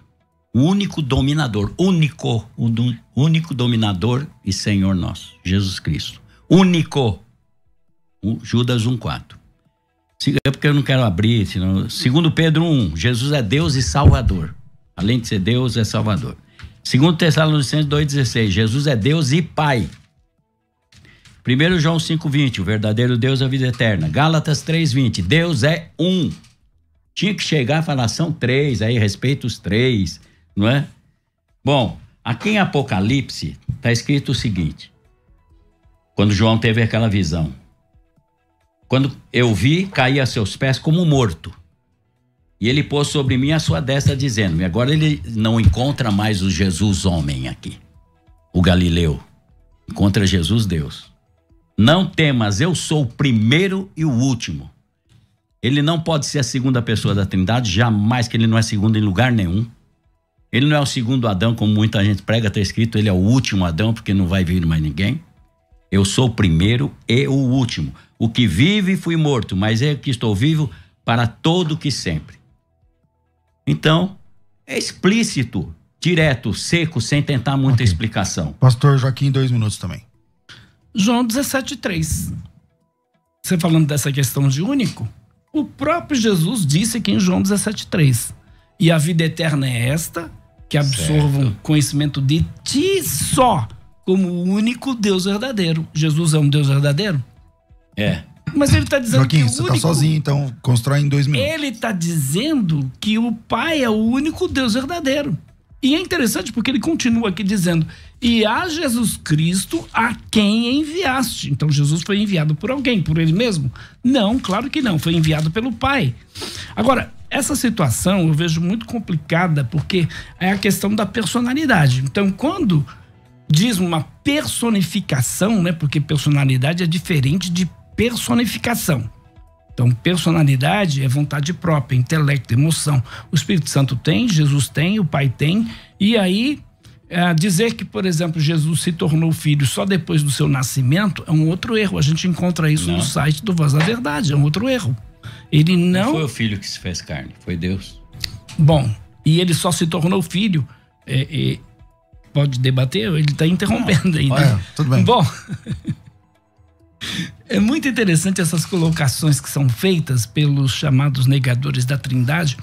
O único dominador, único dominador e Senhor nosso, Jesus Cristo. Único. Judas 1:4. É porque eu não quero abrir, senão. 2 Pedro 1. Jesus é Deus e Salvador. Além de ser Deus, é Salvador. 2 Tessalonicenses 2,16. Jesus é Deus e Pai. 1 João 5,20. O verdadeiro Deus é a vida eterna. Gálatas 3,20. Deus é um. Tinha que chegar a falar, são 3, aí respeita os 3, não é? Bom, aqui em Apocalipse está escrito o seguinte. Quando João teve aquela visão. Quando eu vi, caí a seus pés como morto. E ele pôs sobre mim a sua destra, dizendo-me, agora ele não encontra mais o Jesus homem aqui, o Galileu, encontra Jesus Deus. Não temas, eu sou o primeiro e o último. Ele não pode ser a segunda pessoa da Trindade, jamais, que ele não é segundo em lugar nenhum. Ele não é o segundo Adão, como muita gente prega, está escrito, ele é o último Adão, porque não vai vir mais ninguém. Eu sou o primeiro e o último. O que vive fui morto, mas eu que estou vivo para todo que sempre. Então, é explícito, direto, seco, sem tentar muita explicação. Pastor Joaquim, 2 minutos também. João 17:3. Você falando dessa questão de único, o próprio Jesus disse aqui em João 17:3. E a vida eterna é esta, que absorvam conhecimento de ti só, como o único Deus verdadeiro. Jesus é um Deus verdadeiro? É. Mas ele está dizendo Joaquim, que o você único... tá sozinho, então constrói em 2 minutos. Ele está dizendo que o Pai é o único Deus verdadeiro. E é interessante porque ele continua aqui dizendo: e a Jesus Cristo a quem enviaste. Então Jesus foi enviado por alguém, por ele mesmo? Não, claro que não, foi enviado pelo Pai. Agora, essa situação eu vejo muito complicada porque é a questão da personalidade. Então, quando diz uma personificação, né? Porque personalidade é diferente de personificação. Então, personalidade é vontade própria, intelecto, emoção. O Espírito Santo tem, Jesus tem, o Pai tem. E aí, dizer que, por exemplo, Jesus se tornou filho só depois do seu nascimento é um outro erro. A gente encontra isso no site do Voz da Verdade, é um outro erro. Ele não foi o filho que se fez carne, foi Deus. Bom, e ele só se tornou filho. Pode debater? Ele está interrompendo ainda. Tudo bem. Bom, é muito interessante essas colocações que são feitas pelos chamados negadores da Trindade.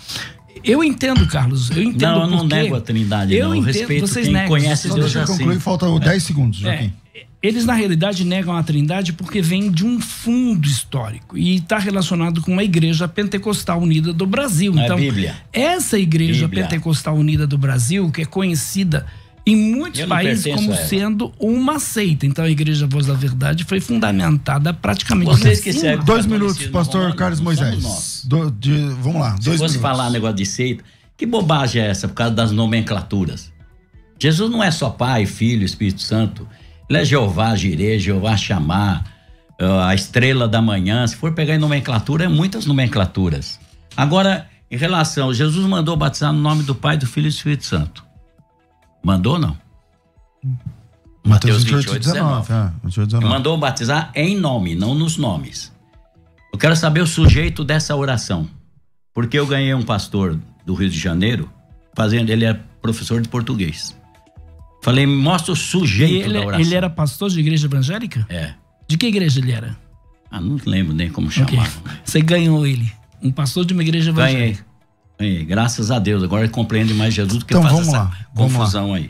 Eu entendo, Carlos, eu entendo. Eu não nego a Trindade, não. Eu respeito vocês quem negam, conhece Deus Deixa eu assim. concluir, falta 10 segundos, Joaquim. Eles, na realidade, negam a Trindade porque vem de um fundo histórico e está relacionado com a Igreja Pentecostal Unida do Brasil. Então, Bíblia. Essa Igreja Pentecostal Unida do Brasil, que é conhecida em muitos países como sendo uma seita. Então, a Igreja Voz da Verdade foi fundamentada praticamente... Vocês que seguem 2 minutos, pastor Carlos Moisés. Vamos lá, 2 minutos. Se fosse falar negócio de seita, que bobagem é essa por causa das nomenclaturas? Jesus não é só Pai, Filho, Espírito Santo. Ele é Jeová Jireh, Jeová Chamar, a estrela da manhã. Se for pegar em nomenclatura, é muitas nomenclaturas. Agora, em relação, Jesus mandou batizar no nome do Pai, do Filho e do Espírito Santo. Mandou ou não? Mateus 28, 19. Mandou batizar em nome, não nos nomes. Eu quero saber o sujeito dessa oração. Porque eu ganhei um pastor do Rio de Janeiro, ele é professor de português. Falei, mostra o sujeito da oração. Ele era pastor de igreja evangélica? É. De que igreja ele era? Não lembro nem como chamava. Você ganhou ele. Um pastor de uma igreja evangélica. Ganhei. Graças a Deus. Agora ele compreende mais Jesus do que então, faz vamos essa lá, confusão aí.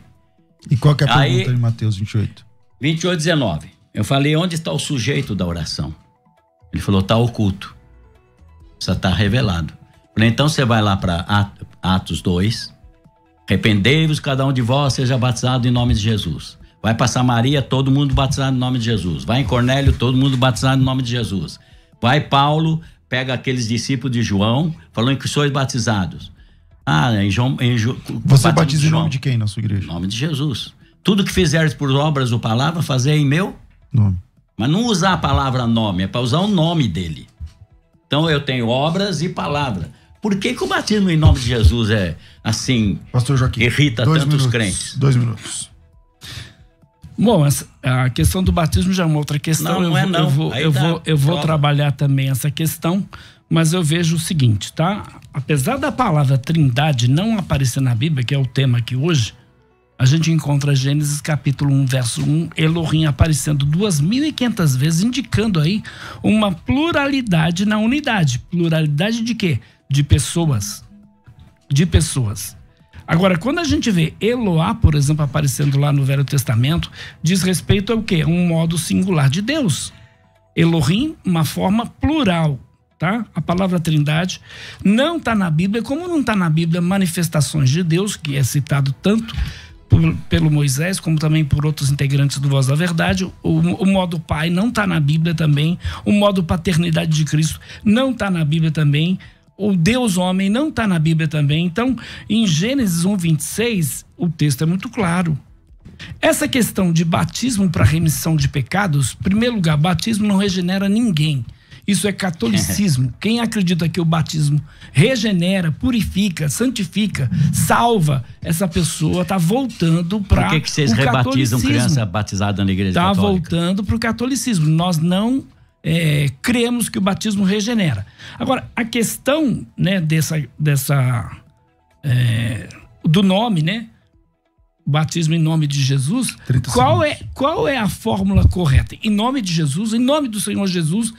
E qual que é a pergunta de Mateus 28? 28, 19. Eu falei, onde está o sujeito da oração? Ele falou, está oculto. Só está revelado. Falei, então você vai lá para Atos 2. Arrependei-vos, cada um de vós seja batizado em nome de Jesus. Vai para Samaria, todo mundo batizado em nome de Jesus. Vai em Cornélio, todo mundo batizado em nome de Jesus. Vai Paulo, pega aqueles discípulos de João, falando que sois batizados. Você batiza em nome de quem na sua igreja? Em nome de Jesus. Tudo que fizeres por obras ou palavra, fazer em meu nome. Mas não usar a palavra nome, é para usar o nome dele. Então eu tenho obras e palavra. Por que o batismo em nome de Jesus é assim, Pastor Joaquim, irrita tantos crentes? 2 minutos. Bom, a questão do batismo já é uma outra questão. Eu vou trabalhar também essa questão, mas eu vejo o seguinte, tá? Apesar da palavra Trindade não aparecer na Bíblia, que é o tema aqui hoje, a gente encontra Gênesis capítulo 1, verso 1, Elohim aparecendo 2.500 vezes, indicando aí uma pluralidade na unidade. Pluralidade de quê? De pessoas. Agora, quando a gente vê Eloá, por exemplo, aparecendo lá no Velho Testamento, diz respeito ao quê? Um modo singular de Deus. Elohim, uma forma plural, tá? A palavra Trindade não está na Bíblia, como não está na Bíblia manifestações de Deus, que é citado tanto pelo Moisés, como também por outros integrantes do Voz da Verdade. O modo Pai não está na Bíblia também. O modo Paternidade de Cristo não está na Bíblia também. O Deus homem não está na Bíblia também. Então, em Gênesis 1:26, o texto é muito claro. Essa questão de batismo para remissão de pecados, em primeiro lugar, batismo não regenera ninguém. Isso é catolicismo. Quem acredita que o batismo regenera, purifica, santifica, salva, essa pessoa está voltando para o catolicismo. Por que vocês rebatizam criança batizada na igreja católica? Está voltando para o catolicismo. Nós não cremos que o batismo regenera. Agora, a questão, né, do nome, né? Batismo em nome de Jesus. Qual é a fórmula correta? Em nome de Jesus, em nome do Senhor Jesus,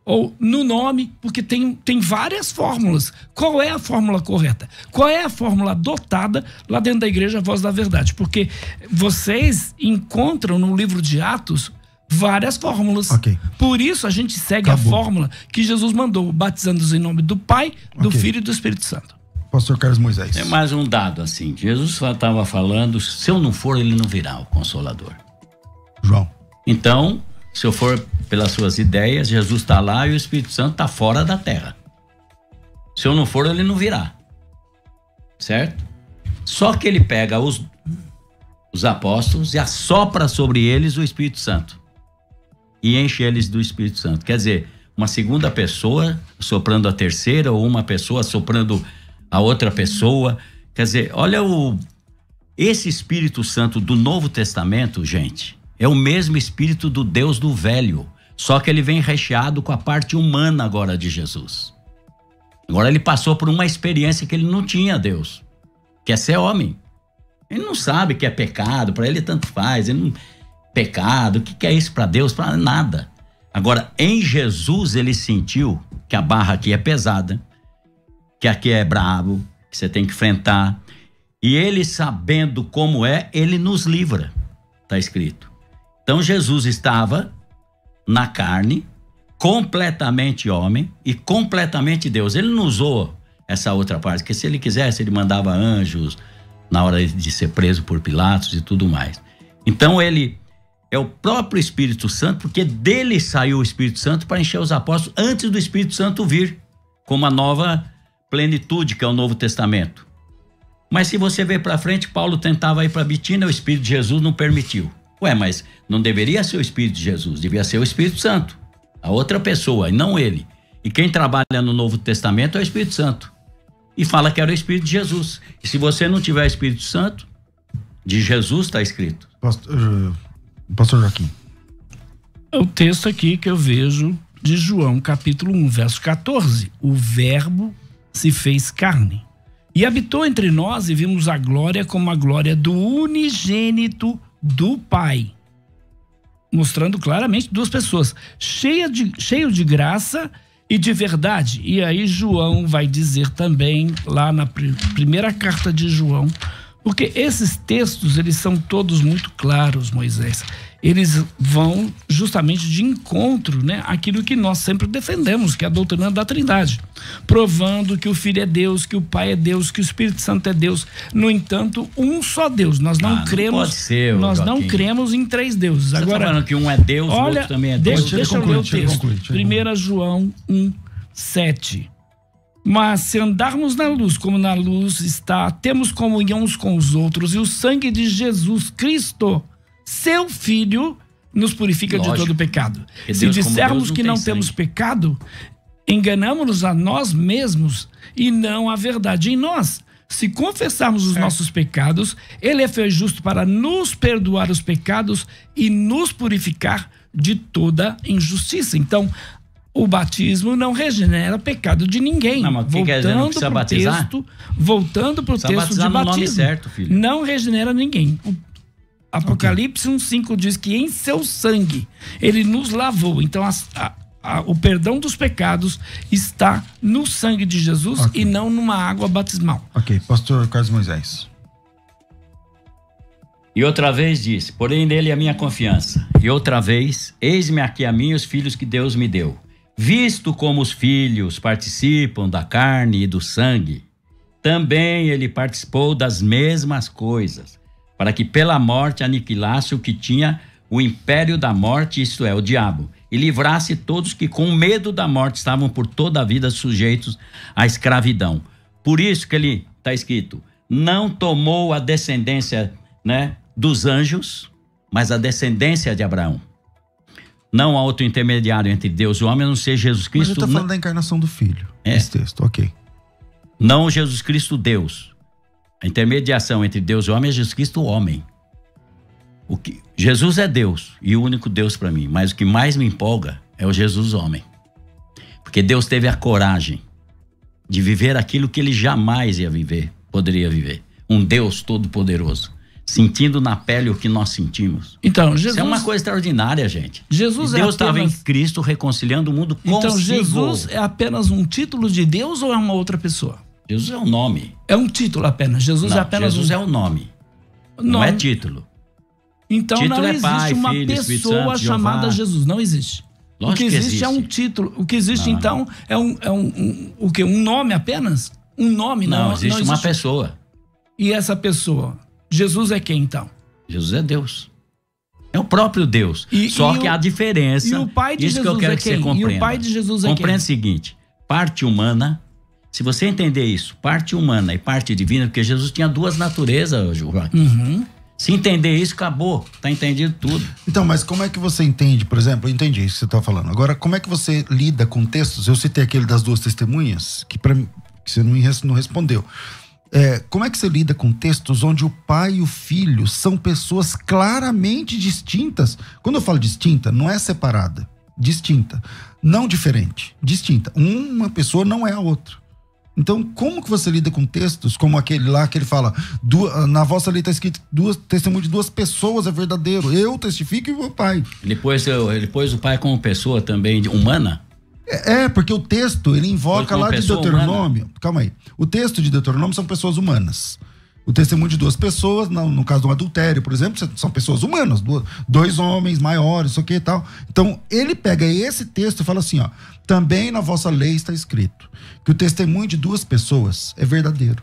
ou no nome, porque tem várias fórmulas. Qual é a fórmula correta? Qual é a fórmula adotada lá dentro da igreja Voz da Verdade? Porque vocês encontram no livro de Atos várias fórmulas. Okay. Por isso a gente segue a fórmula que Jesus mandou, batizando-os em nome do Pai, do Filho e do Espírito Santo. Pastor Carlos Moisés. Tem mais um dado assim. Jesus estava falando, se eu não for, ele não virá, o Consolador. João. Então, se eu for pelas suas ideias, Jesus está lá e o Espírito Santo está fora da terra. Se eu não for, ele não virá. Certo? Só que ele pega os apóstolos e assopra sobre eles o Espírito Santo. E enche eles do Espírito Santo. Quer dizer, uma segunda pessoa soprando a terceira, ou uma pessoa soprando a outra pessoa. Quer dizer, olha esse Espírito Santo do Novo Testamento, gente, é o mesmo Espírito do Deus do Velho, só que ele vem recheado com a parte humana agora de Jesus. Agora ele passou por uma experiência que ele não tinha, Deus, que é ser homem. Ele não sabe que é pecado, para ele tanto faz, ele não... pecado, o que é isso para Deus? Para nada. Agora, em Jesus ele sentiu que a barra aqui é pesada, que aqui é brabo, que você tem que enfrentar. E ele, sabendo como é, ele nos livra. Está escrito. Então Jesus estava na carne, completamente homem e completamente Deus. Ele não usou essa outra parte, porque se ele quisesse, ele mandava anjos na hora de ser preso por Pilatos e tudo mais. Então ele é o próprio Espírito Santo, porque dele saiu o Espírito Santo para encher os apóstolos antes do Espírito Santo vir, como a nova plenitude, que é o Novo Testamento. Mas se você ver para frente, Paulo tentava ir para Bitínia, o Espírito de Jesus não permitiu. Ué, mas não deveria ser o Espírito de Jesus, devia ser o Espírito Santo, a outra pessoa, e não ele. E quem trabalha no Novo Testamento é o Espírito Santo. E fala que era o Espírito de Jesus. E se você não tiver o Espírito Santo, de Jesus está escrito. Pastor Joaquim. É o texto aqui que eu vejo de João, capítulo 1, verso 14. O Verbo se fez carne e habitou entre nós, e vimos a glória como a glória do unigênito do Pai, mostrando claramente duas pessoas, cheio de graça e de verdade. E aí João vai dizer também lá na primeira carta de João, porque esses textos, eles são todos muito claros, Moisés. Eles vão justamente de encontro, né, aquilo que nós sempre defendemos, que é a doutrina da Trindade, provando que o Filho é Deus, que o Pai é Deus, que o Espírito Santo é Deus. No entanto, um só Deus. Nós não cremos, pode ser, nós não cremos em três deuses. Você agora, tá falando que um é Deus, o outro também é Deus. Deixa eu ler o texto. 1 João 1:7. Mas se andarmos na luz, como na luz está, temos comunhão uns com os outros, e o sangue de Jesus Cristo, seu Filho, nos purifica de todo pecado. Se dissermos que não temos pecado, enganamos-nos a nós mesmos e não a verdade em nós. Se confessarmos os nossos pecados, ele é fiel e justo para nos perdoar os pecados e nos purificar de toda injustiça. Então, o batismo não regenera pecado de ninguém. Não, mas voltando para o texto, voltando para o texto de batismo, certo, filho. Não regenera ninguém. Apocalipse 1:5 diz que em seu sangue ele nos lavou. Então o perdão dos pecados está no sangue de Jesus e não numa água batismal. Ok, pastor Carlos Moisés. E outra vez disse, porém nele a minha confiança. E outra vez, eis-me aqui a mim os filhos que Deus me deu. Visto como os filhos participam da carne e do sangue, também ele participou das mesmas coisas, para que pela morte aniquilasse o que tinha o império da morte, isto é, o diabo, e livrasse todos que com medo da morte estavam por toda a vida sujeitos à escravidão. Por isso que ele está escrito, não tomou a descendência, né, dos anjos, mas a descendência de Abraão. Não há outro intermediário entre Deus e o homem, a não ser Jesus Cristo. Mas ele está falando da encarnação do Filho. Esse texto, ok. Não Jesus Cristo Deus. A intermediação entre Deus e o homem é Jesus Cristo o homem. Jesus é Deus e o único Deus para mim. Mas o que mais me empolga é o Jesus homem. Porque Deus teve a coragem de viver aquilo que ele jamais poderia viver. Um Deus todo-poderoso, sentindo na pele o que nós sentimos. Então, Jesus... Isso é uma coisa extraordinária, gente. Jesus Deus estava em Cristo reconciliando o mundo consigo. Então, Jesus é apenas um título de Deus ou é uma outra pessoa? Jesus é um nome. É um título apenas. Jesus é apenas Jesus é um nome. Não é título. Então título não é existe Pai, uma Filho, pessoa Santo, chamada Jeová. Jesus. Não existe. Lógico o que existe, existe é um título. O que existe, então, é o quê? Um nome apenas? Um nome? Não, existe uma pessoa. E essa pessoa? Jesus é quem, então? Jesus é Deus. É o próprio Deus. Só que há diferença. E o Pai de isso Jesus que eu quero é que quem? você compreenda. E o Pai de Jesus é Compreenda quem? o seguinte, parte humana, se você entender isso, parte humana e parte divina, porque Jesus tinha duas naturezas, Joaquim. Uhum. Se entender isso, acabou. Tá entendido tudo. Então, mas como é que você entende, por exemplo, eu entendi isso que você está falando. Agora, como é que você lida com textos? Eu citei aquele das duas testemunhas, que você não respondeu. Como é que você lida com textos onde o pai e o filho são pessoas claramente distintas? Quando eu falo distinta, não é separada. Distinta. Não diferente. Distinta. Uma pessoa não é a outra. Então, como que você lida com textos como aquele lá que ele fala, na vossa lei está escrito testemunho de duas pessoas é verdadeiro, eu testifico e o meu pai. Ele pôs o pai como pessoa também humana? Porque o texto, ele invoca lá de Deuteronômio. Humana. Calma aí. O texto de Deuteronômio são pessoas humanas. O testemunho de duas pessoas, no caso de um adultério, por exemplo, são pessoas humanas, dois homens maiores, isso aqui e tal. Então, ele pega esse texto e fala assim, ó, também na vossa lei está escrito que o testemunho de duas pessoas é verdadeiro.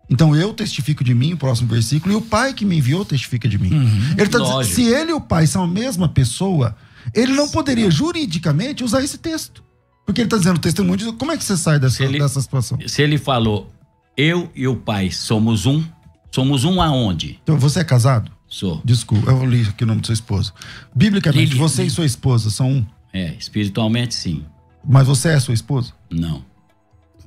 Então, eu testifico de mim, o próximo versículo, e o pai que me enviou testifica de mim. Ele tá dizendo, se ele e o pai são a mesma pessoa, ele não poderia juridicamente usar esse texto. Porque ele está dizendo o testemunho de... Como é que você sai dessa situação? Se ele falou... Eu e o pai somos um aonde? Então, você é casado? Sou. Desculpa, eu li aqui o nome da sua esposa. Biblicamente, você e sua esposa são um? Espiritualmente sim. Mas você é sua esposa? Não.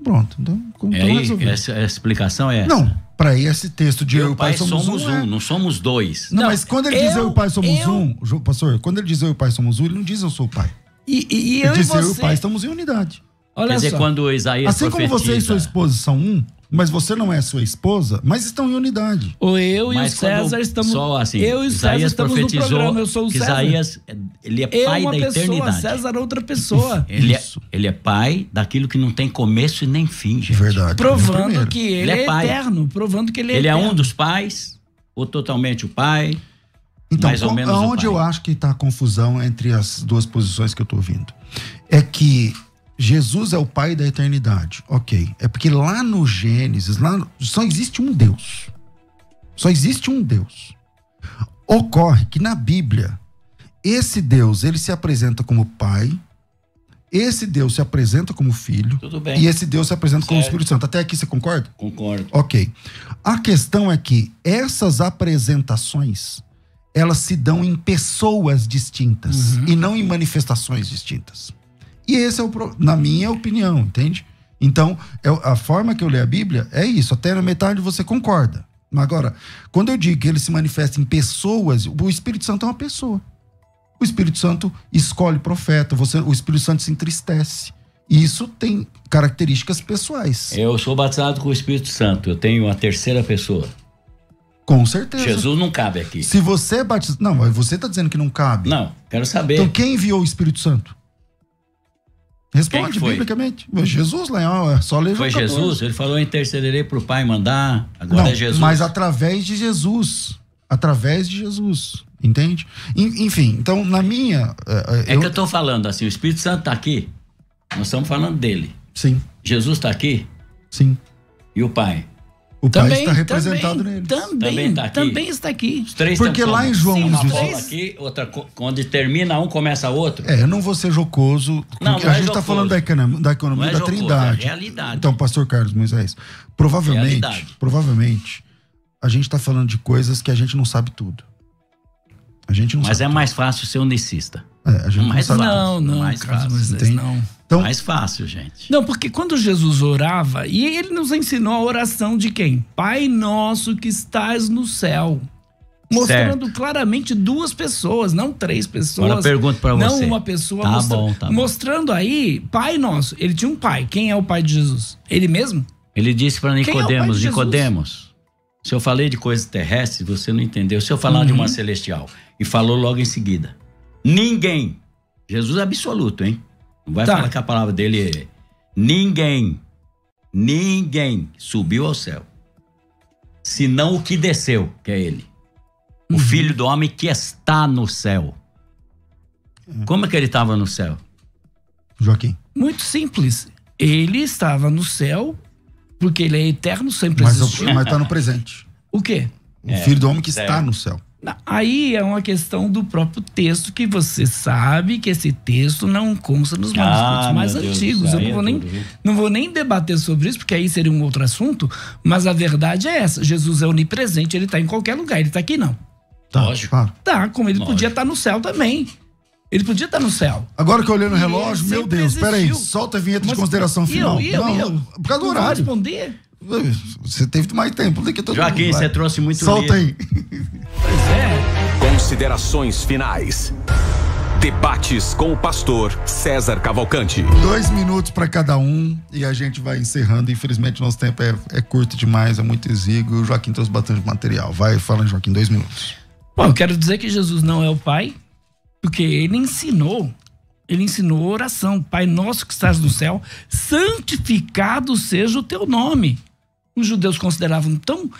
Pronto, então resolveu. Essa explicação é essa? Não, para esse texto de eu e o pai somos um. Não somos dois. Não, mas quando ele diz eu e o pai somos um, pastor, quando ele diz eu e o pai somos um, ele não diz eu sou o pai. Ele diz eu e o pai estamos em unidade. Olha Quer dizer, só. Quando Isaías assim profetiza... como você e sua esposa são um, mas você não é sua esposa, mas estão em unidade. Eu e o César estamos... Só assim, eu e o César estamos no programa, eu sou o César. Isaías, ele é pai da eternidade. César é outra pessoa. Ele é pai daquilo que não tem começo e nem fim, gente. Verdade. Provando que ele é eterno, provando que ele é eterno. Ele é um dos pais, ou totalmente o pai, então, mais ou menos o pai. Onde eu acho que está a confusão entre as duas posições que eu estou ouvindo é que Jesus é o pai da eternidade, ok. É porque lá no Gênesis, só existe um Deus. Só existe um Deus. Ocorre que na Bíblia, esse Deus, ele se apresenta como pai, esse Deus se apresenta como filho, tudo bem. E esse Deus se apresenta como Espírito Santo. Até aqui você concorda? Concordo. Ok. A questão é que essas apresentações, elas se dão em pessoas distintas e não em manifestações distintas. E esse é na minha opinião, entende? Então, a forma que eu leio a Bíblia é isso. Até na metade você concorda. Agora, quando eu digo que ele se manifesta em pessoas, o Espírito Santo é uma pessoa. O Espírito Santo escolhe profeta, o Espírito Santo se entristece. E isso tem características pessoais. Eu sou batizado com o Espírito Santo. Eu tenho a terceira pessoa. Com certeza. Jesus não cabe aqui. Se você é batizado... Não, mas você está dizendo que não cabe. Não, quero saber. Então quem enviou o Espírito Santo? Responde biblicamente. Jesus lá, só ler Foi Jesus? Ele falou, intercederei pro Pai mandar, agora não, é Jesus. Mas através de Jesus. Através de Jesus. Entende? Enfim, então na minha... que eu tô falando assim, o Espírito Santo tá aqui, nós estamos falando dele. Sim. Jesus tá aqui? Sim. E o Pai? O Pai está representado nele. Também tá aqui. Também está aqui. Os três porque lá em João... uma bola aqui, outra, quando termina um, começa outro. Eu não vou ser jocoso. Não, a gente está falando da economia da Trindade. É realidade. Então, pastor Carlos Moisés, provavelmente, a gente está falando de coisas que a gente não sabe tudo. A gente não Mas sabe. é mais fácil ser unicista. A gente mais não sabe. Não, mais Carlos fácil. Moisés, não. Então, Mais fácil, gente. Não, porque quando Jesus orava, e ele nos ensinou a oração de quem? Pai nosso que estás no céu. Mostrando claramente 2 pessoas, não 3 pessoas. Agora pergunto pra você. Não uma pessoa. Tá bom, tá bom. Mostrando aí, Pai nosso. Ele tinha um pai. Quem é o pai de Jesus? Ele mesmo? Ele disse para Quem é o pai Nicodemos, de Jesus? Nicodemos, se eu falei de coisas terrestres, você não entendeu. Se eu falar de uma celestial, e falou logo em seguida, ninguém, Jesus é absoluto, hein? Não vai falar que a palavra dele é ninguém subiu ao céu, senão o que desceu, que é ele. O Filho do Homem que está no céu. Como é que ele estava no céu? Joaquim. Muito simples. Ele estava no céu, porque ele é eterno, sempre Mas existiu. tá no presente. O quê? O Filho do Homem que certo. está no céu. Aí é uma questão do próprio texto, que você sabe que esse texto não consta nos manuscritos mais meu Deus, antigos. Eu aí não vou nem debater sobre isso, porque aí seria um outro assunto, mas a verdade é essa. Jesus é onipresente, ele está em qualquer lugar, ele está aqui não. Tá, Lógico. claro. Tá, como ele Lógico. podia estar no céu também. Ele podia estar no céu. Agora que eu olhei no E relógio, ele meu sempre Deus, peraí, existiu. solta a vinheta de Mas- consideração final. Eu? Por causa do Não vou horário. responder? Você teve mais tempo do que todo Joaquim, mundo. vai. você trouxe muito Solta livro. aí. Pois é. Considerações finais. Debates com o pastor César Cavalcante. 2 minutos para cada um e a gente vai encerrando. Infelizmente, nosso tempo é curto demais, é muito exíguo. O Joaquim trouxe bastante material. Vai, fala, Joaquim, 2 minutos. Bom, eu quero dizer que Jesus não é o Pai, porque ele ensinou oração. Pai nosso que estás no céu, santificado seja o teu nome. Os judeus consideravam tão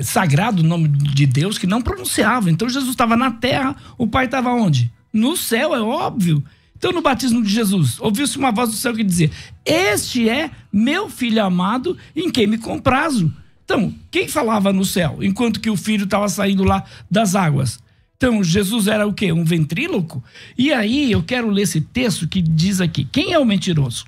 sagrado o nome de Deus que não pronunciavam. Então Jesus estava na terra, o Pai estava onde? No céu, é óbvio. Então no batismo de Jesus, ouviu-se uma voz do céu que dizia: este é meu filho amado em quem me comprazo. Então, quem falava no céu enquanto que o filho estava saindo lá das águas? Então, Jesus era o quê? Um ventríloco? E aí, eu quero ler esse texto que diz aqui: quem é o mentiroso?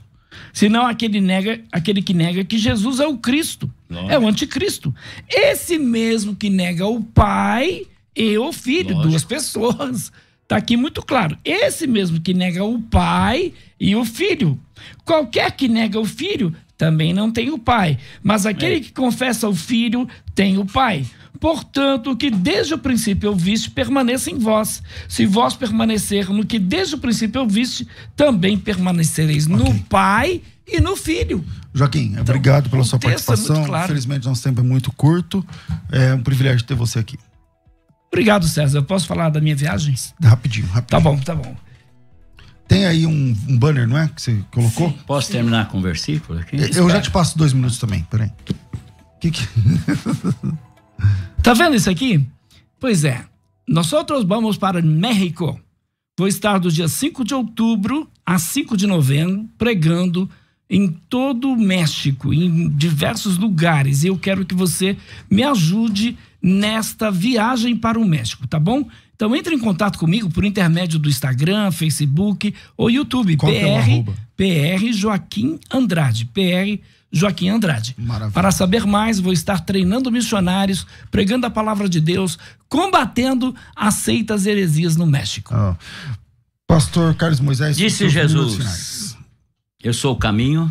Senão aquele que nega que Jesus é o Cristo, é o anticristo. Esse mesmo que nega o Pai e o Filho, 2 pessoas. Está aqui muito claro. Esse mesmo que nega o Pai e o Filho. Qualquer que nega o Filho também não tem o Pai. Mas aquele que confessa o Filho tem o Pai. Portanto, o que desde o princípio ouviste permaneça em vós. Se vós permanecer no que desde o princípio ouviste, também permanecereis no Pai e no Filho. Joaquim, obrigado pela sua texto é muito participação. claro. Infelizmente, nosso tempo é muito curto. É um privilégio ter você aqui. Obrigado, César. Eu posso falar das minhas viagens? Rapidinho. Tá bom, tá bom. Tem aí um banner, não é? Que você colocou? Posso terminar com o versículo aqui? Eu já te passo 2 minutos também, peraí. Tá vendo isso aqui? Pois é. Nós vamos para México. Vou estar do dia 5 de outubro a 5 de novembro pregando em todo o México, em diversos lugares. E eu quero que você me ajude nesta viagem para o México, tá bom? Então entre em contato comigo por intermédio do Instagram, Facebook ou YouTube. Qual que é o arroba? PR Joaquim Andrade. PR Joaquim Andrade. Maravilha. Para saber mais, vou estar treinando missionários, pregando a palavra de Deus, combatendo as seitas e heresias no México. Pastor Carlos Moisés. Disse seus minutos Jesus: finais. eu sou o caminho,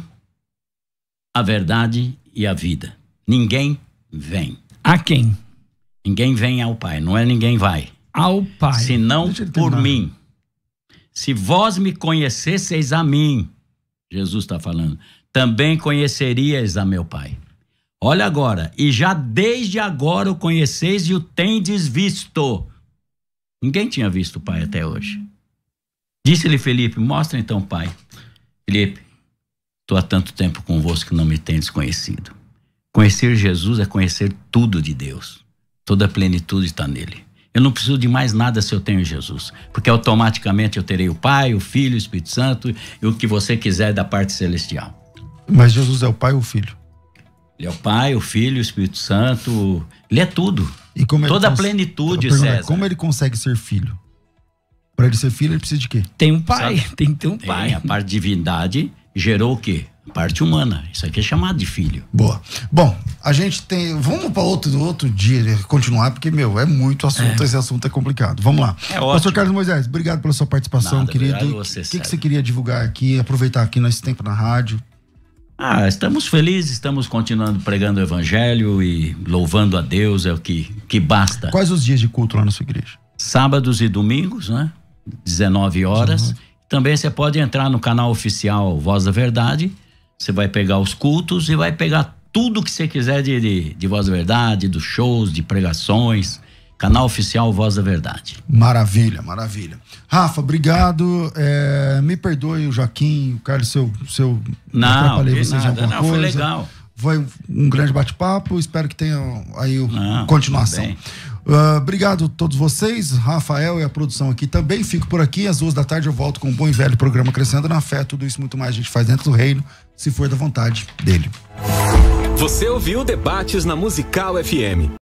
a verdade e a vida. Ninguém vem. A quem? Ninguém vem ao Pai. Não é ninguém vai. Ao Pai. Senão Deixa ele por terminar. mim. Se vós me conhecesseis a mim, Jesus está falando, também conheceríeis a meu Pai. Olha agora, e já desde agora o conheceis e o tendes visto. Ninguém tinha visto o Pai até hoje. Disse-lhe Felipe: mostra então o Pai. Felipe, estou há tanto tempo convosco que não me tendes conhecido. Conhecer Jesus é conhecer tudo de Deus. Toda a plenitude está nele. Eu não preciso de mais nada se eu tenho Jesus, porque automaticamente eu terei o Pai, o Filho, o Espírito Santo e o que você quiser da parte celestial. Mas Jesus é o Pai ou o Filho? Ele é o Pai, o Filho, o Espírito Santo, ele é tudo. E como ele Toda a plenitude, César. Como ele consegue ser filho? Para ele ser filho, ele precisa de quê? Tem um Pai, Sabe? tem que ter um Pai. Tem a parte de divindade gerou o quê? Parte humana. Isso aqui é chamado de filho. Boa. Bom, a gente tem... Vamos para outro dia continuar, porque, é muito assunto, esse assunto é complicado. Vamos lá. Pastor Carlos Moisés, obrigado pela sua participação, Nada, querido. O que você queria divulgar aqui, aproveitar aqui nesse tempo na rádio? Estamos felizes, estamos continuando pregando o evangelho e louvando a Deus, é o que basta. Quais os dias de culto lá na sua igreja? Sábados e domingos, né? 19 horas. Também você pode entrar no canal oficial Voz da Verdade. Você vai pegar os cultos e vai pegar tudo que você quiser de Voz da Verdade, dos shows, de pregações. Canal oficial Voz da Verdade. Maravilha, maravilha. Rafa, obrigado. Me perdoe o Joaquim, o Carlos, se eu atrapalhei vocês em alguma coisa. Foi legal. Foi um grande bate-papo, espero que tenha aí continuação. Obrigado a todos vocês, Rafael e a produção aqui também. Fico por aqui, às 14h eu volto com um bom e velho programa Crescendo na Fé. Tudo isso muito mais a gente faz dentro do reino, se for da vontade dele. Você ouviu Debates na Musical FM.